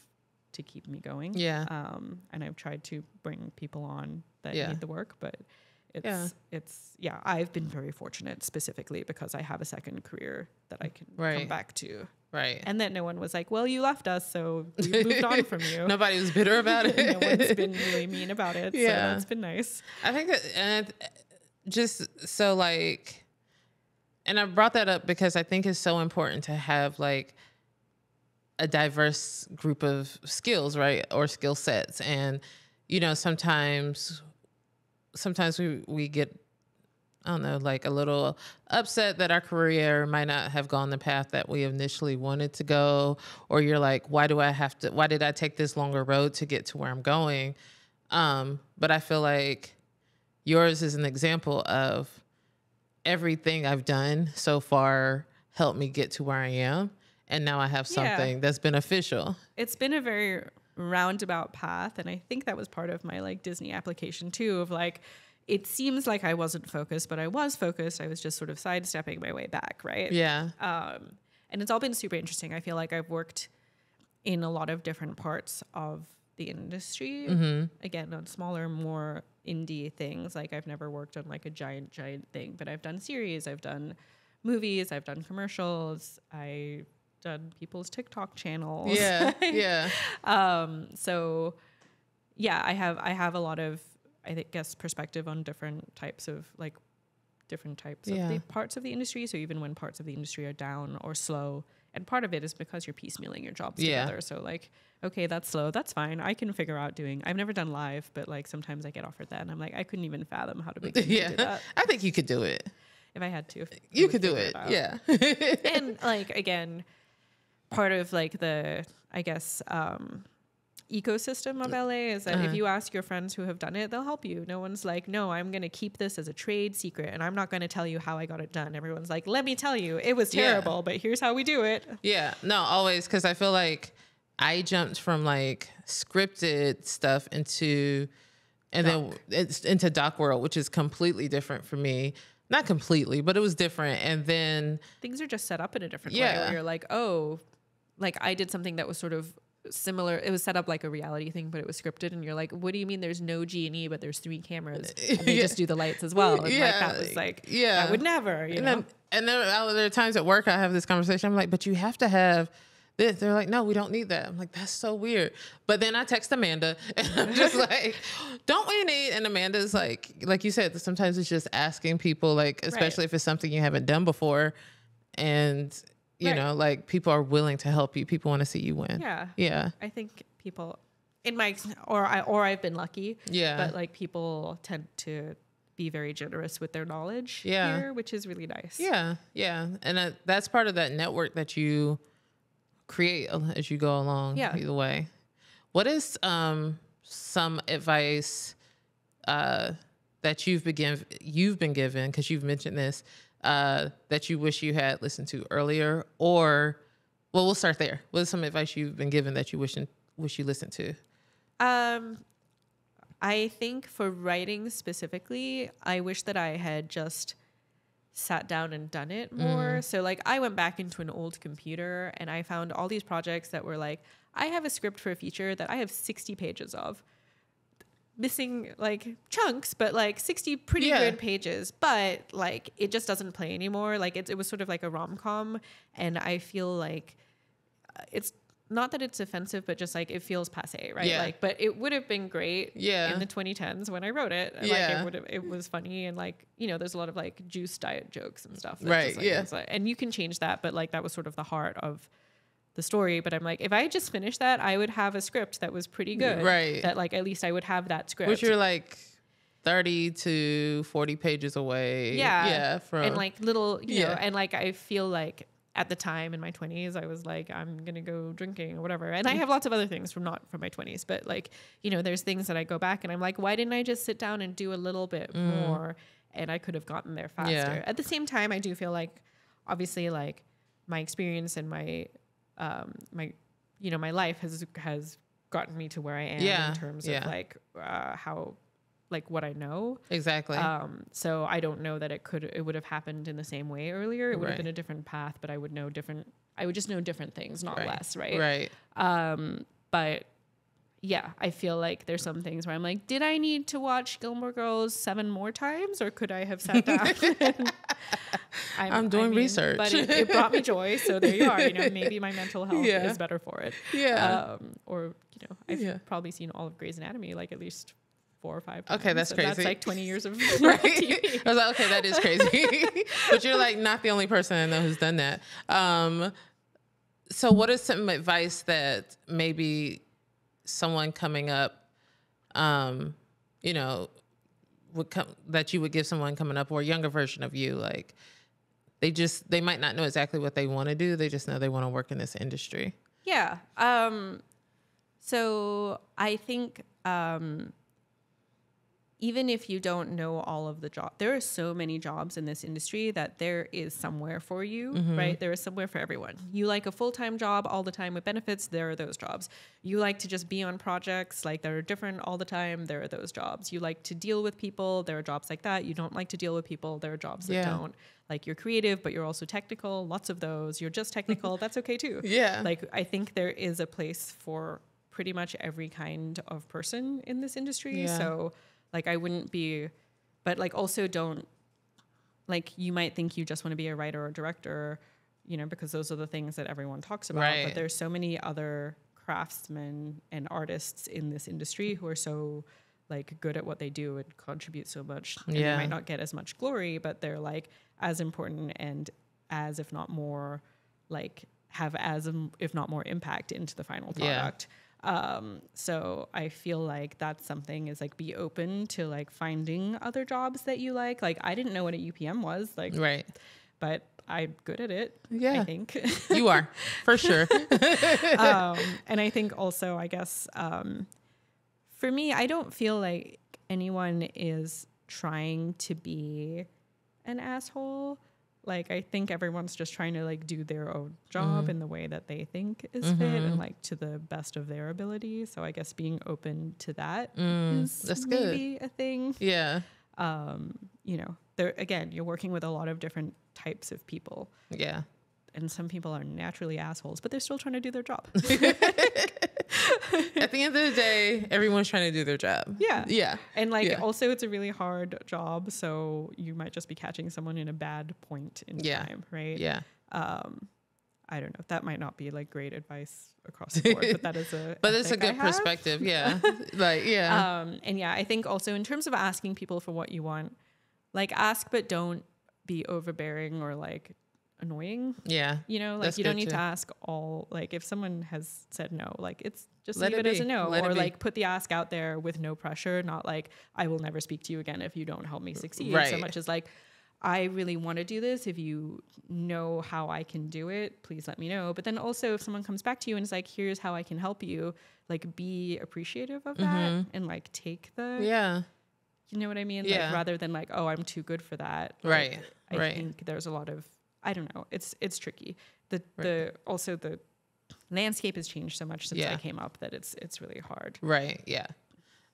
[SPEAKER 2] to keep me going. And I've tried to bring people on that need the work, but I've been very fortunate specifically because I have a second career that I can come back to.
[SPEAKER 1] Right.
[SPEAKER 2] And that no one was like, well, you left us, so we moved on from you.
[SPEAKER 1] Nobody was bitter about it.
[SPEAKER 2] No one's been really mean about it. So that's been nice.
[SPEAKER 1] I think that, and just so like, and I brought that up because I think it's so important to have like a diverse group of skills, right? Or skill sets. And, you know, sometimes we get, I don't know, like a little upset that our career might not have gone the path that we initially wanted to go. Or you're like, why did I take this longer road to get to where I'm going? But I feel like yours is an example of everything I've done so far helped me get to where I am. And now I have something that's beneficial. It's
[SPEAKER 2] been a very roundabout path. And I think that was part of my like Disney application too, of like, it seems like I wasn't focused, but I was focused. I was just sort of sidestepping my way back, right?
[SPEAKER 1] Yeah.
[SPEAKER 2] And it's all been super interesting. I feel like I've worked in a lot of different parts of the industry. Again, on smaller, more indie things. Like I've never worked on like a giant thing, but I've done series, I've done movies, I've done commercials, I've done people's TikTok channels. So yeah, I have a lot of, I guess, perspective on different types of the parts of the industry. So even when parts of the industry are down or slow, and part of it is because you're piecemealing your jobs together. So like, okay, that's slow. That's fine. I can figure out I've never done live, but like sometimes I get offered that and I'm like, I couldn't even fathom how to begin to do that.
[SPEAKER 1] I think you could do it.
[SPEAKER 2] If I had to.
[SPEAKER 1] You could do it. Yeah.
[SPEAKER 2] And like, again, part of like the, I guess, ecosystem of LA is that if you ask your friends who have done it, they'll help you. No one's like, no, I'm going to keep this as a trade secret and I'm not going to tell you how I got it done. Everyone's like, let me tell you, it was terrible, but here's how we do it. Yeah,
[SPEAKER 1] no, always. Cause I feel like I jumped from like scripted stuff into doc world, which is completely different for me. Not completely, but it was different. And then
[SPEAKER 2] things are just set up in a different way where you're like, oh, like I did something that was sort of similar. It was set up like a reality thing, but it was scripted. And you're like, what do you mean there's no G&E, but there's 3 cameras and they just do the lights as well? And like that was like, I would never, you know?
[SPEAKER 1] And there are times at work I have this conversation. I'm like, but you have to have this. They're like, no, we don't need that. I'm like, that's so weird. But then I text Amanda and I'm just like, don't we need? And Amanda's like you said, sometimes it's just asking people, like, especially if it's something you haven't done before. And you know, like people are willing to help you. People want to see you win. Yeah.
[SPEAKER 2] I think people in my, I've been lucky.
[SPEAKER 1] Yeah.
[SPEAKER 2] But like people tend to be very generous with their knowledge here, which is really nice.
[SPEAKER 1] Yeah. Yeah. And that's part of that network that you create as you go along. Either way. What is some advice that you've been given, because you've mentioned this, that you wish you had listened to earlier? Or, well, we'll start there. What is some advice you've been given that you wish you listened to?
[SPEAKER 2] I think for writing specifically, I wish that I had just sat down and done it more. So like I went back into an old computer and I found all these projects that were like, I have a script for a feature that I have 60 pages of, missing like chunks, but like 60 pretty good pages, but like it just doesn't play anymore. Like it was sort of like a rom-com, and I feel like it's not that it's offensive, but just like it feels passe, right?
[SPEAKER 1] Yeah.
[SPEAKER 2] Like, but it would have been great in the 2010s when I wrote it.
[SPEAKER 1] Yeah.
[SPEAKER 2] Like it was funny, and like, you know, there's a lot of like juice diet jokes and stuff.
[SPEAKER 1] Right.
[SPEAKER 2] Just, like,
[SPEAKER 1] Yeah.
[SPEAKER 2] like, and you can change that, but like that was sort of the heart of the story. But I'm like, if I just finished that, I would have a script that was pretty good.
[SPEAKER 1] Right.
[SPEAKER 2] That like at least I would have that script.
[SPEAKER 1] Which you're like 30 to 40 pages away.
[SPEAKER 2] Yeah.
[SPEAKER 1] Yeah.
[SPEAKER 2] And like little, you know, and like I feel like at the time in my 20s, I was like, I'm going to go drinking or whatever. And I have lots of other things from my 20s, but like, you know, there's things that I go back and I'm like, why didn't I just sit down and do a little bit more? And I could have gotten there faster.
[SPEAKER 1] Yeah.
[SPEAKER 2] At the same time, I do feel like obviously like my experience and my life has gotten me to where I am in terms of like how, like what I know.
[SPEAKER 1] Exactly.
[SPEAKER 2] So I don't know that it would have happened in the same way earlier. It would have been a different path, but I would just know different things, not less. Right. But yeah, I feel like there's some things where I'm like, did I need to watch Gilmore Girls 7 more times, or could I have sat down? I'm doing
[SPEAKER 1] research.
[SPEAKER 2] But it brought me joy. So there you are. You know, maybe my mental health is better for it.
[SPEAKER 1] Yeah.
[SPEAKER 2] Or, you know, I've probably seen all of Grey's Anatomy like at least 4 or 5 times.
[SPEAKER 1] Okay, that's crazy.
[SPEAKER 2] That's like 20 years of
[SPEAKER 1] TV. I was like, okay, that is crazy. But you're like not the only person I know who's done that. So what is some advice that maybe someone coming up, you know, that you would give someone coming up, or a younger version of you? Like they might not know exactly what they want to do. They just know they want to work in this industry.
[SPEAKER 2] Yeah. So I think, even if you don't know all of the jobs, there are so many jobs in this industry that there is somewhere for you, right? There is somewhere for everyone. You like a full-time job all the time with benefits, there are those jobs. You like to just be on projects, like they're different all the time, there are those jobs. You like to deal with people, there are jobs like that. You don't like to deal with people, there are jobs that don't. Like you're creative, but you're also technical, lots of those. You're just technical, that's okay too. Yeah. Like I think there is a place for pretty much every kind of person in this industry. Yeah. So like I wouldn't be, but like also don't, like you might think you just want to be a writer or director, you know, because those are the things that everyone talks about. Right. But there's so many other craftsmen and artists in this industry who are so like good at what they do and contribute so much. And they might not get as much glory, but they're like as important and as, if not more, like have as, if not more impact into the final product. So I feel like that's something, is like be open to like finding other jobs that you like. Like I didn't know what a UPM was, like, but I'm good at it. Yeah, I think
[SPEAKER 1] you are for sure.
[SPEAKER 2] And I think also, I guess, for me, I don't feel like anyone is trying to be an asshole. Like, I think everyone's just trying to like do their own job in the way that they think is fit and like to the best of their ability. So I guess being open to that is
[SPEAKER 1] that's
[SPEAKER 2] maybe
[SPEAKER 1] good.
[SPEAKER 2] A thing.
[SPEAKER 1] Yeah.
[SPEAKER 2] You know, there again, you're working with a lot of different types of people.
[SPEAKER 1] Yeah.
[SPEAKER 2] And some people are naturally assholes, but they're still trying to do their job.
[SPEAKER 1] At the end of the day, everyone's trying to do their job. Yeah. Yeah.
[SPEAKER 2] And like also it's a really hard job. So you might just be catching someone in a bad point in time. Right. Yeah. I don't know. That might not be like great advice across the board, but that is
[SPEAKER 1] it's a good perspective. Yeah. Like, yeah.
[SPEAKER 2] And yeah, I think also in terms of asking people for what you want, like ask, but don't be overbearing or like annoying. Yeah. You know, like you don't need to ask all, like if someone has said no, like it's just leave it as a no, or like put the ask out there with no pressure, not like I will never speak to you again if you don't help me succeed. Right. So much as like, I really want to do this. If you know how I can do it, please let me know. But then also if someone comes back to you and is like, here's how I can help you, like be appreciative of that and like take the You know what I mean?
[SPEAKER 1] Yeah.
[SPEAKER 2] Like, rather than like, oh, I'm too good for that.
[SPEAKER 1] Right.
[SPEAKER 2] Like, I think there's a lot of, I don't know. It's tricky. Also the landscape has changed so much since I came up that it's really hard.
[SPEAKER 1] Right. Yeah.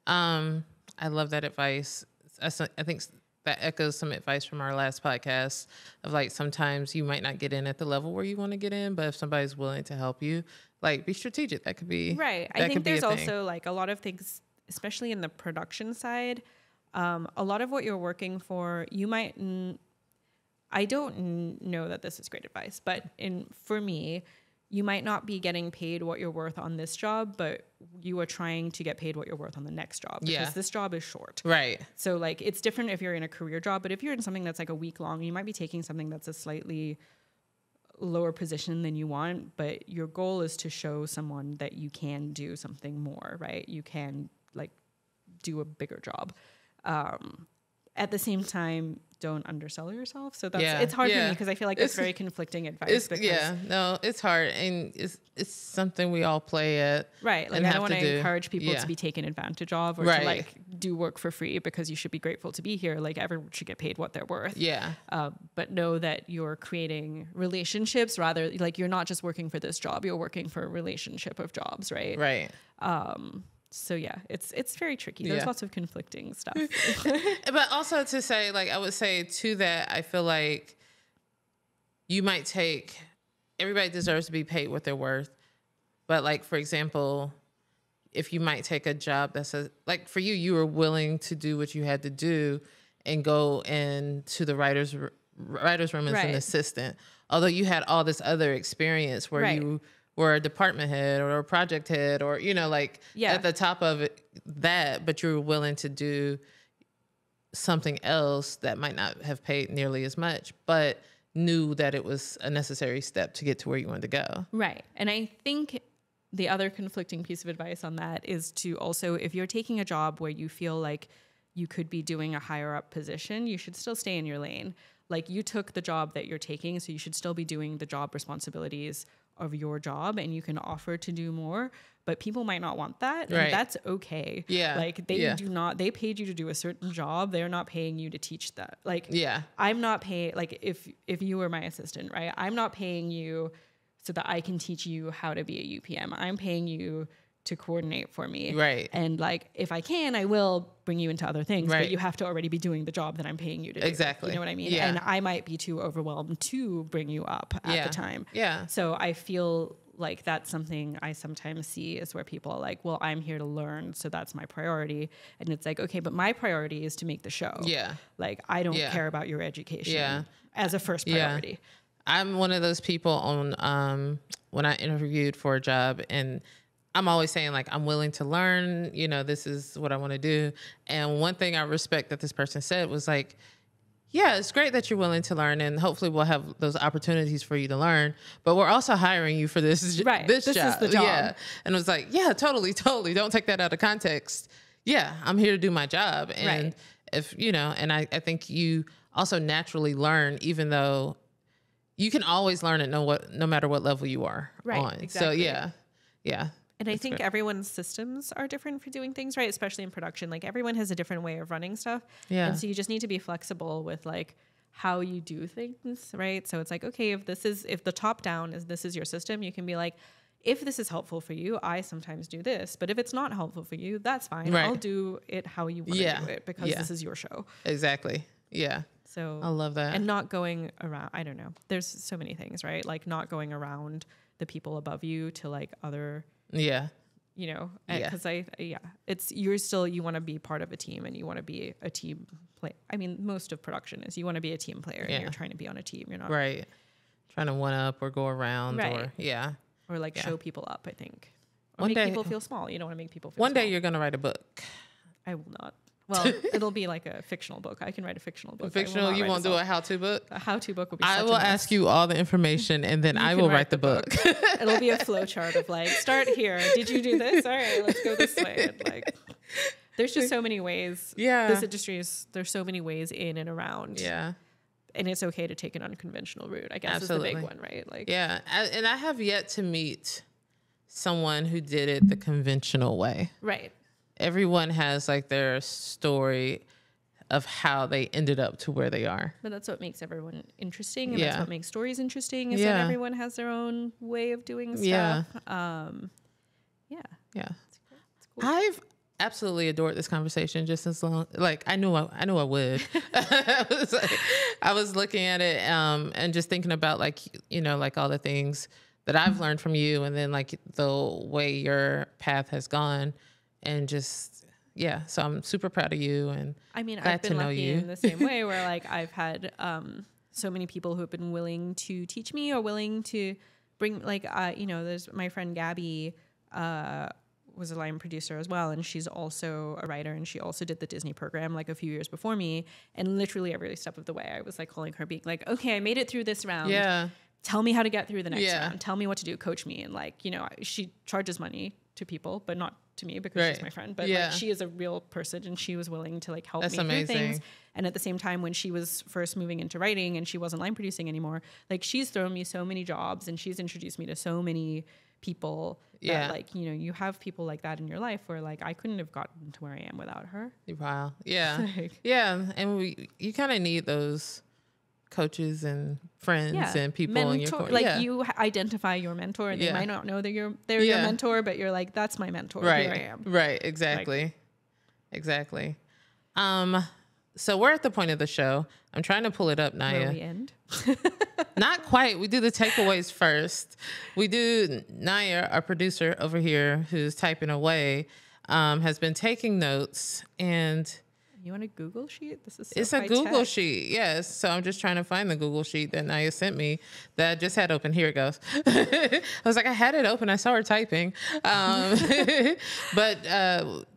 [SPEAKER 1] I love that advice. I think that echoes some advice from our last podcast of like, sometimes you might not get in at the level where you want to get in, but if somebody's willing to help you, like, be strategic. That could be
[SPEAKER 2] right. I think there's also like a lot of things, especially in the production side. A lot of what you're working for, you might. I don't know that this is great advice, but for me, you might not be getting paid what you're worth on this job, but you are trying to get paid what you're worth on the next job because this job is short.
[SPEAKER 1] Right.
[SPEAKER 2] So like, it's different if you're in a career job, but if you're in something that's like a week long, you might be taking something that's a slightly lower position than you want, but your goal is to show someone that you can do something more, right? You can like do a bigger job. At the same time, don't undersell yourself. So it's hard for me because I feel like it's very conflicting advice.
[SPEAKER 1] It's hard, and it's something we all play at.
[SPEAKER 2] Right. Like, I don't want to encourage people to be taken advantage of or to like do work for free because you should be grateful to be here. Like, everyone should get paid what they're worth. Yeah. But know that you're creating relationships rather, like, you're not just working for this job, you're working for a relationship of jobs, right? Right. So yeah, it's very tricky. There's lots of conflicting stuff.
[SPEAKER 1] But also to say, like, I would say to that, I feel like you might take, everybody deserves to be paid what they're worth. But like, for example, if you might take a job that says, like, for you were willing to do what you had to do and go into the writer's room as an assistant. Although you had all this other experience where you were a department head or a project head or, you know, like at the top of it, but you were willing to do something else that might not have paid nearly as much, but knew that it was a necessary step to get to where you wanted to go.
[SPEAKER 2] Right. And I think the other conflicting piece of advice on that is to also, if you're taking a job where you feel like you could be doing a higher up position, you should still stay in your lane. Like, you took the job that you're taking, so you should still be doing the job responsibilities of your job, and you can offer to do more, but people might not want that. And that's okay. Yeah. Like, they paid you to do a certain job. They're not paying you to teach that. Like, I'm not paying, like, if you were my assistant, right? I'm not paying you so that I can teach you how to be a UPM. I'm paying you to coordinate for me. Right. And like, if I can, I will bring you into other things, but you have to already be doing the job that I'm paying you to do. Exactly. You know what I mean? Yeah. And I might be too overwhelmed to bring you up at the time. Yeah. So I feel like that's something I sometimes see is where people are like, well, I'm here to learn, so that's my priority. And it's like, okay, but my priority is to make the show. Yeah. Like, I don't care about your education as a first priority.
[SPEAKER 1] I'm one of those people on when I interviewed for a job, and I'm always saying, like, I'm willing to learn, you know, this is what I want to do. And one thing I respect that this person said was like, yeah, it's great that you're willing to learn, and hopefully we'll have those opportunities for you to learn, but we're also hiring you for this job. This is the job. Yeah. And it was like, yeah, totally. Don't take that out of context. Yeah, I'm here to do my job. And if, you know, and I think you also naturally learn, even though you can always learn it no matter what level you are on. Exactly. So yeah.
[SPEAKER 2] And I think everyone's systems are different for doing things, right? Especially in production. Like, everyone has a different way of running stuff. Yeah. And so you just need to be flexible with like how you do things, right? So it's like, okay, if the top down is this is your system, you can be like, if this is helpful for you, I sometimes do this. But if it's not helpful for you, that's fine. Right. I'll do it how you want to do it because this is your show. Exactly. Yeah. So
[SPEAKER 1] I love that.
[SPEAKER 2] And not going around, I don't know. There's so many things, right? Like, not going around the people above you to like other... Yeah. You know, because it's, you want to be part of a team, and you want to be a team play. I mean, most of production is you want to be a team player, and you're trying to be on a team. You're not
[SPEAKER 1] trying to one up or go around
[SPEAKER 2] or like show people up, I think. Or make people feel small. You don't want to make people feel
[SPEAKER 1] One day you're going to write a book.
[SPEAKER 2] I will not. Well, it'll be like a fictional book. I can write a fictional book.
[SPEAKER 1] Fictional? You won't do a how-to book?
[SPEAKER 2] A how-to book will be
[SPEAKER 1] I will ask you all the information, and then I will write the book.
[SPEAKER 2] It'll be a flow chart of like, start here. Did you do this? All right, let's go this way. And like, there's just so many ways. Yeah. This industry there's so many ways in and around. Yeah. And it's okay to take an unconventional route, I guess. Absolutely. Is the big one, right? Like,
[SPEAKER 1] yeah. And I have yet to meet someone who did it the conventional way. Right. Everyone has like their story. of how they ended up to where they are.
[SPEAKER 2] But that's what makes everyone interesting, and
[SPEAKER 1] Yeah.
[SPEAKER 2] that's what makes stories interesting, is
[SPEAKER 1] Yeah.
[SPEAKER 2] that everyone has their own way of doing stuff.
[SPEAKER 1] Yeah.
[SPEAKER 2] Yeah.
[SPEAKER 1] Yeah.
[SPEAKER 2] It's cool.
[SPEAKER 1] I've absolutely adored this conversation just as long, like I knew I would. I was looking at it and just thinking about like, you know, like all the things that I've learned from you, and then like the way your path has gone, and just, yeah. So I'm super proud of you, and
[SPEAKER 2] I mean,
[SPEAKER 1] glad
[SPEAKER 2] I've been
[SPEAKER 1] to know
[SPEAKER 2] lucky
[SPEAKER 1] you.
[SPEAKER 2] in the same way where like I've had so many people who have been willing to teach me or willing to bring, like, you know, there's my friend Gabby was a line producer as well, and she's also a writer, and she also did the Disney program like a few years before me, and literally every step of the way I was like calling her, being like, okay, I made it through this round.
[SPEAKER 1] Yeah.
[SPEAKER 2] Tell me how to get through the next
[SPEAKER 1] Yeah.
[SPEAKER 2] round. Tell me what to do. Coach me. And like, you know, she charges money to people, but not to me because
[SPEAKER 1] Right.
[SPEAKER 2] she's my friend. But
[SPEAKER 1] Yeah.
[SPEAKER 2] like, she is a real person, and she was willing to like help
[SPEAKER 1] That's
[SPEAKER 2] me
[SPEAKER 1] amazing.
[SPEAKER 2] through things. And at the same time, when she was first moving into writing and she wasn't line producing anymore, like she's thrown me so many jobs, and she's introduced me to so many people
[SPEAKER 1] Yeah.
[SPEAKER 2] that like, you know, you have people like that in your life where like I couldn't have gotten to where I am without her.
[SPEAKER 1] Wow. Yeah.
[SPEAKER 2] Like-
[SPEAKER 1] Yeah. And you kind of need those coaches and friends and people in your corner.
[SPEAKER 2] Like
[SPEAKER 1] yeah.
[SPEAKER 2] you identify your mentor, and they
[SPEAKER 1] Yeah.
[SPEAKER 2] might not know that they're your
[SPEAKER 1] Yeah.
[SPEAKER 2] mentor, but you're like, that's my mentor.
[SPEAKER 1] Right.
[SPEAKER 2] Here I am.
[SPEAKER 1] Right. Exactly. Exactly. So we're at the point of the show. I'm trying to pull it up,
[SPEAKER 2] Where
[SPEAKER 1] Naya.
[SPEAKER 2] we end.
[SPEAKER 1] Not quite. We do the takeaways first. We do, Naya, our producer over here, who's typing away, has been taking notes, and
[SPEAKER 2] You want a Google sheet? This is so
[SPEAKER 1] it's a
[SPEAKER 2] high
[SPEAKER 1] Google
[SPEAKER 2] tech.
[SPEAKER 1] sheet. Yes. So I'm just trying to find the Google sheet that Naya sent me that I just had open. Here it goes. I was like, I had it open. I saw her typing. But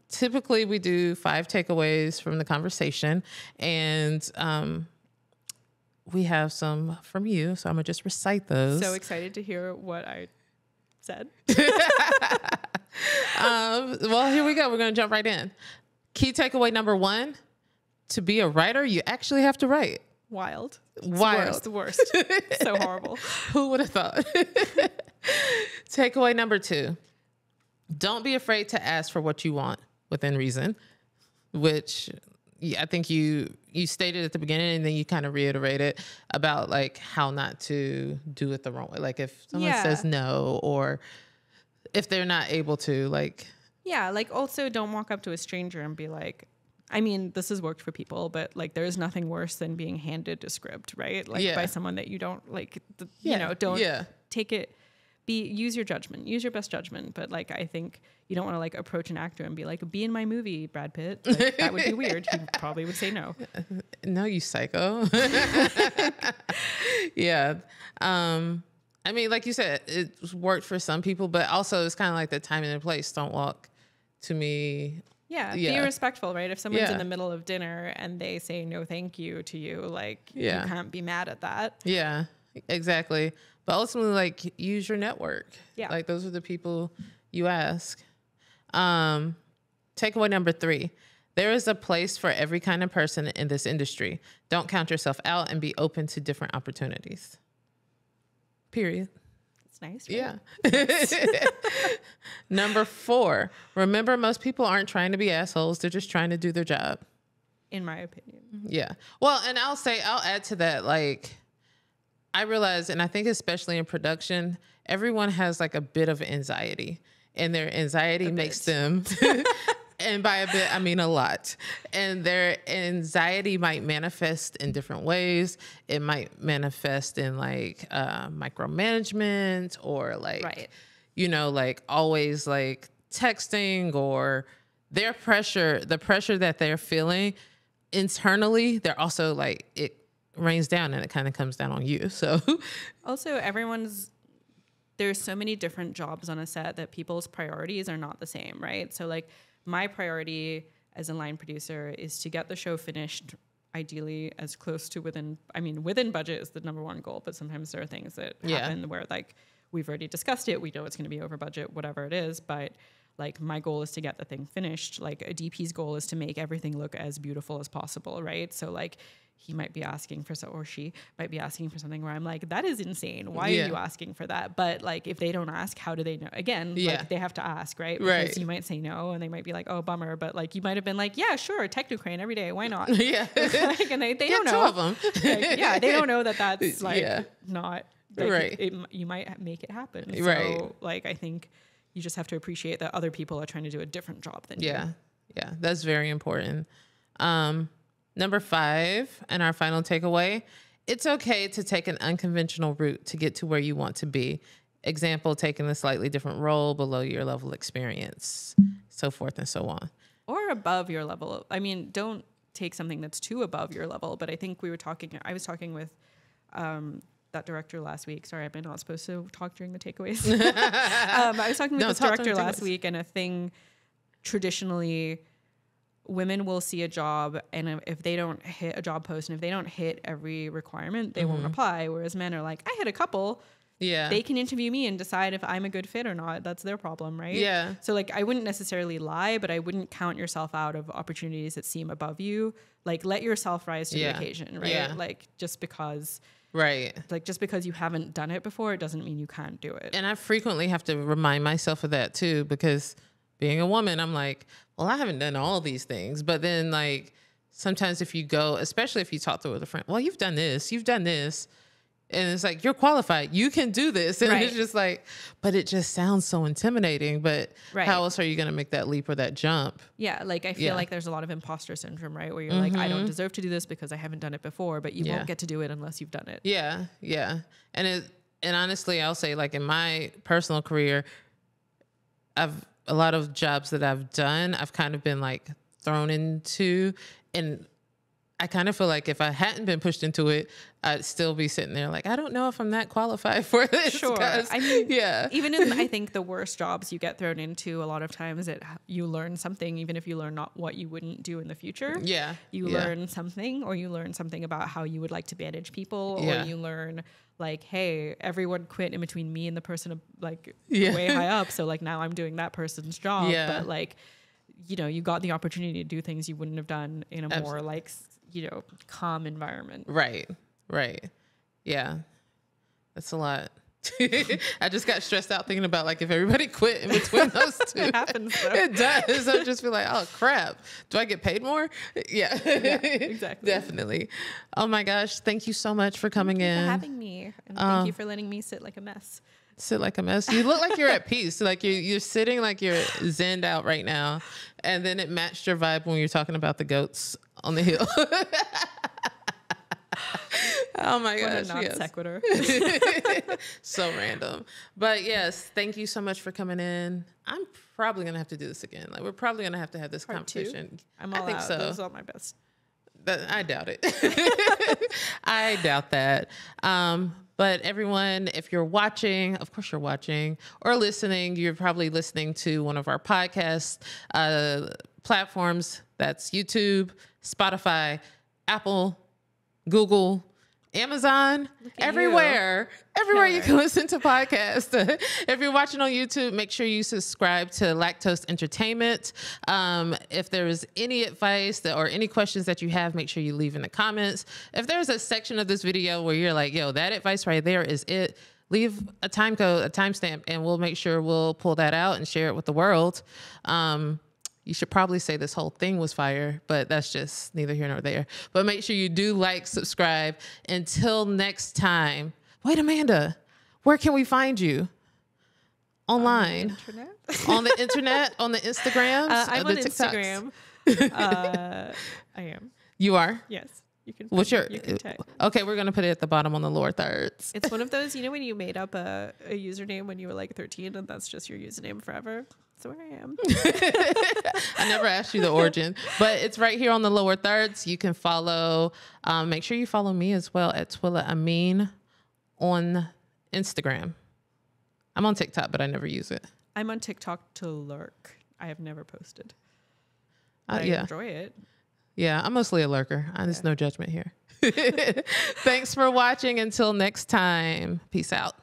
[SPEAKER 1] typically we do 5 takeaways from the conversation, and we have some from you. So I'm going to just recite those.
[SPEAKER 2] So excited to hear what I said.
[SPEAKER 1] Well, here we go. We're going to jump right in. Key takeaway number 1, to be a writer, you actually have to write.
[SPEAKER 2] Wild. It's
[SPEAKER 1] Wild.
[SPEAKER 2] The worst. So horrible.
[SPEAKER 1] Who would have thought? Takeaway number 2, don't be afraid to ask for what you want within reason, which I think you stated at the beginning, and then you kind of reiterated about like how not to do it the wrong way. Like if someone says no, or if they're not able to, like.
[SPEAKER 2] Yeah, like also don't walk up to a stranger and be like, I mean, this has worked for people, but like there's nothing worse than being handed a script, right? Like by someone that you don't like, you know, don't take it, use your judgment, use your best judgment. But like, I think you don't want to like approach an actor and be like, be in my movie, Brad Pitt. Like, that would be weird. He probably would say no.
[SPEAKER 1] No, you psycho. Yeah. I mean, like you said, it worked for some people, but also it's kind of like the time and the place. Don't walk to me.
[SPEAKER 2] Yeah, be respectful, right? If someone's in the middle of dinner and they say no thank you to you, like you can't be mad at that.
[SPEAKER 1] Yeah, exactly. But ultimately, like, use your network.
[SPEAKER 2] Yeah.
[SPEAKER 1] Like, those are the people you ask. Takeaway number 3, there is a place for every kind of person in this industry. Don't count yourself out, and be open to different opportunities. Period.
[SPEAKER 2] It's nice. Right?
[SPEAKER 1] Yeah. Number 4, remember, most people aren't trying to be assholes. They're just trying to do their job.
[SPEAKER 2] In my opinion.
[SPEAKER 1] Yeah. Well, and I'll add to that, like, I realize, and I think especially in production, everyone has like a bit of anxiety, and their anxiety makes them, and by a bit, I mean a lot. And their anxiety might manifest in different ways. It might manifest in like micromanagement, or like, you know, like always like texting, or the pressure that they're feeling internally. They're also like, it rains down and it kind of comes down on you. So
[SPEAKER 2] also there's so many different jobs on a set that people's priorities are not the same, right? So like my priority as a line producer is to get the show finished, ideally as close to within budget is the number 1 goal, but sometimes there are things that happen where like we've already discussed it, we know it's going to be over budget, whatever it is, but like my goal is to get the thing finished. Like a DP's goal is to make everything look as beautiful as possible, right? So like he might be asking for or she might be asking for something where I'm like, that is insane. Why are you asking for that? But like, if they don't ask, how do they know? Again, like they have to ask, right? Because you might say no and they might be like, oh, bummer. But like, you might have been like, yeah, sure. Technocrane every day. Why not?
[SPEAKER 1] Yeah.
[SPEAKER 2] Like, and they don't know.
[SPEAKER 1] Two of them.
[SPEAKER 2] Like, yeah. They don't know that that's like not like,
[SPEAKER 1] right.
[SPEAKER 2] You might make it happen. So
[SPEAKER 1] right.
[SPEAKER 2] like, I think you just have to appreciate that other people are trying to do a different job than you.
[SPEAKER 1] Yeah. That's very important. Number 5, and our final takeaway, it's okay to take an unconventional route to get to where you want to be. Example, taking a slightly different role below your level of experience, so forth and so on.
[SPEAKER 2] Or above your level. I mean, don't take something that's too above your level, but I think I was talking with that director last week. Sorry, I'm not supposed to talk during the takeaways. I was talking with this director last week, and a thing traditionally, women will see a job, and if they don't hit a job post and if they don't hit every requirement, they won't apply. Whereas men are like, I hit a couple. Yeah. They can interview me and decide if I'm a good fit or not. That's their problem, right? Yeah. So like, I wouldn't necessarily lie, but I wouldn't count yourself out of opportunities that seem above you. Like, let yourself rise to the occasion, right? Yeah. Like, just because you haven't done it before, it doesn't mean you can't do it.
[SPEAKER 1] And I frequently have to remind myself of that too, because being a woman, I'm like, well, I haven't done all these things. But then like, sometimes if you go, especially if you talk to a friend, well, you've done this. And it's like, you're qualified. You can do this. And it's just like, but it just sounds so intimidating. But how else are you going to make that leap or that jump?
[SPEAKER 2] Yeah. Like, I feel like there's a lot of imposter syndrome, right? Where you're like, I don't deserve to do this because I haven't done it before, but you won't get to do it unless you've done it.
[SPEAKER 1] Yeah. Yeah. And honestly, I'll say, like, in my personal career, a lot of jobs that I've done, I've kind of been like thrown into, and I kind of feel like if I hadn't been pushed into it, I'd still be sitting there like, I don't know if I'm that qualified for this.
[SPEAKER 2] Sure. I mean, even in, I think, the worst jobs you get thrown into, a lot of times you learn something, even if you learn not what you wouldn't do in the future. Yeah. You learn something, or you learn something about how you would like to manage people, or you learn like, hey, everyone quit in between me and the person like way high up. So like, now I'm doing that person's job. Yeah. But like, you know, you got the opportunity to do things you wouldn't have done in a more like, you know, calm environment. Right.
[SPEAKER 1] Yeah. That's a lot. I just got stressed out thinking about like, if everybody quit in between those two.
[SPEAKER 2] It happens though.
[SPEAKER 1] It does. I just feel like, oh crap, do I get paid more? Yeah,
[SPEAKER 2] exactly.
[SPEAKER 1] Definitely. Oh my gosh. Thank you so much for coming in.
[SPEAKER 2] Thank you for having me. And thank you for letting me sit like a mess.
[SPEAKER 1] Sit like a mess. You look like you're at peace. Like you're sitting like you're zenned out right now. And then it matched your vibe when you're talking about the goats on the hill. Oh my gosh.
[SPEAKER 2] What a non sequitur.
[SPEAKER 1] So random. But yes, thank you so much for coming in. I'm probably going to have to do this again. Like, we're probably going to have this
[SPEAKER 2] Part
[SPEAKER 1] competition.
[SPEAKER 2] 2? I think so. Those are my best.
[SPEAKER 1] I doubt it. I doubt that. But everyone, if you're watching, of course you're watching, or listening, you're probably listening to one of our podcast platforms. That's YouTube, Spotify, Apple, Google, Amazon, everywhere you can listen to podcasts. If you're watching on YouTube, make sure you subscribe to Lactose Entertainment. If there's any advice or any questions that you have, make sure you leave in the comments. If there's a section of this video where you're like, yo, that advice right there is it, leave a time code, a timestamp, and we'll make sure we'll pull that out and share it with the world. You should probably say this whole thing was fire, but that's just neither here nor there. But make sure you do like, subscribe. Until next time. Wait, Amanda, where can we find you? Online. On the internet? On the Instagrams?
[SPEAKER 2] I'm on Instagram. I am.
[SPEAKER 1] You are?
[SPEAKER 2] Yes. You can.
[SPEAKER 1] What's your? Okay, we're gonna put it at the bottom on the lower thirds.
[SPEAKER 2] It's one of those, you know, when you made up a username when you were like 13, and that's just your username forever. That's where I am.
[SPEAKER 1] I never asked you the origin, but it's right here on the lower thirds. You can follow. Make sure you follow me as well at Twilla Amin on Instagram. I'm on TikTok, but I never use it.
[SPEAKER 2] I'm on TikTok to lurk. I have never posted. I enjoy it.
[SPEAKER 1] Yeah, I'm mostly a lurker. There's no judgment here. Thanks for watching. Until next time. Peace out.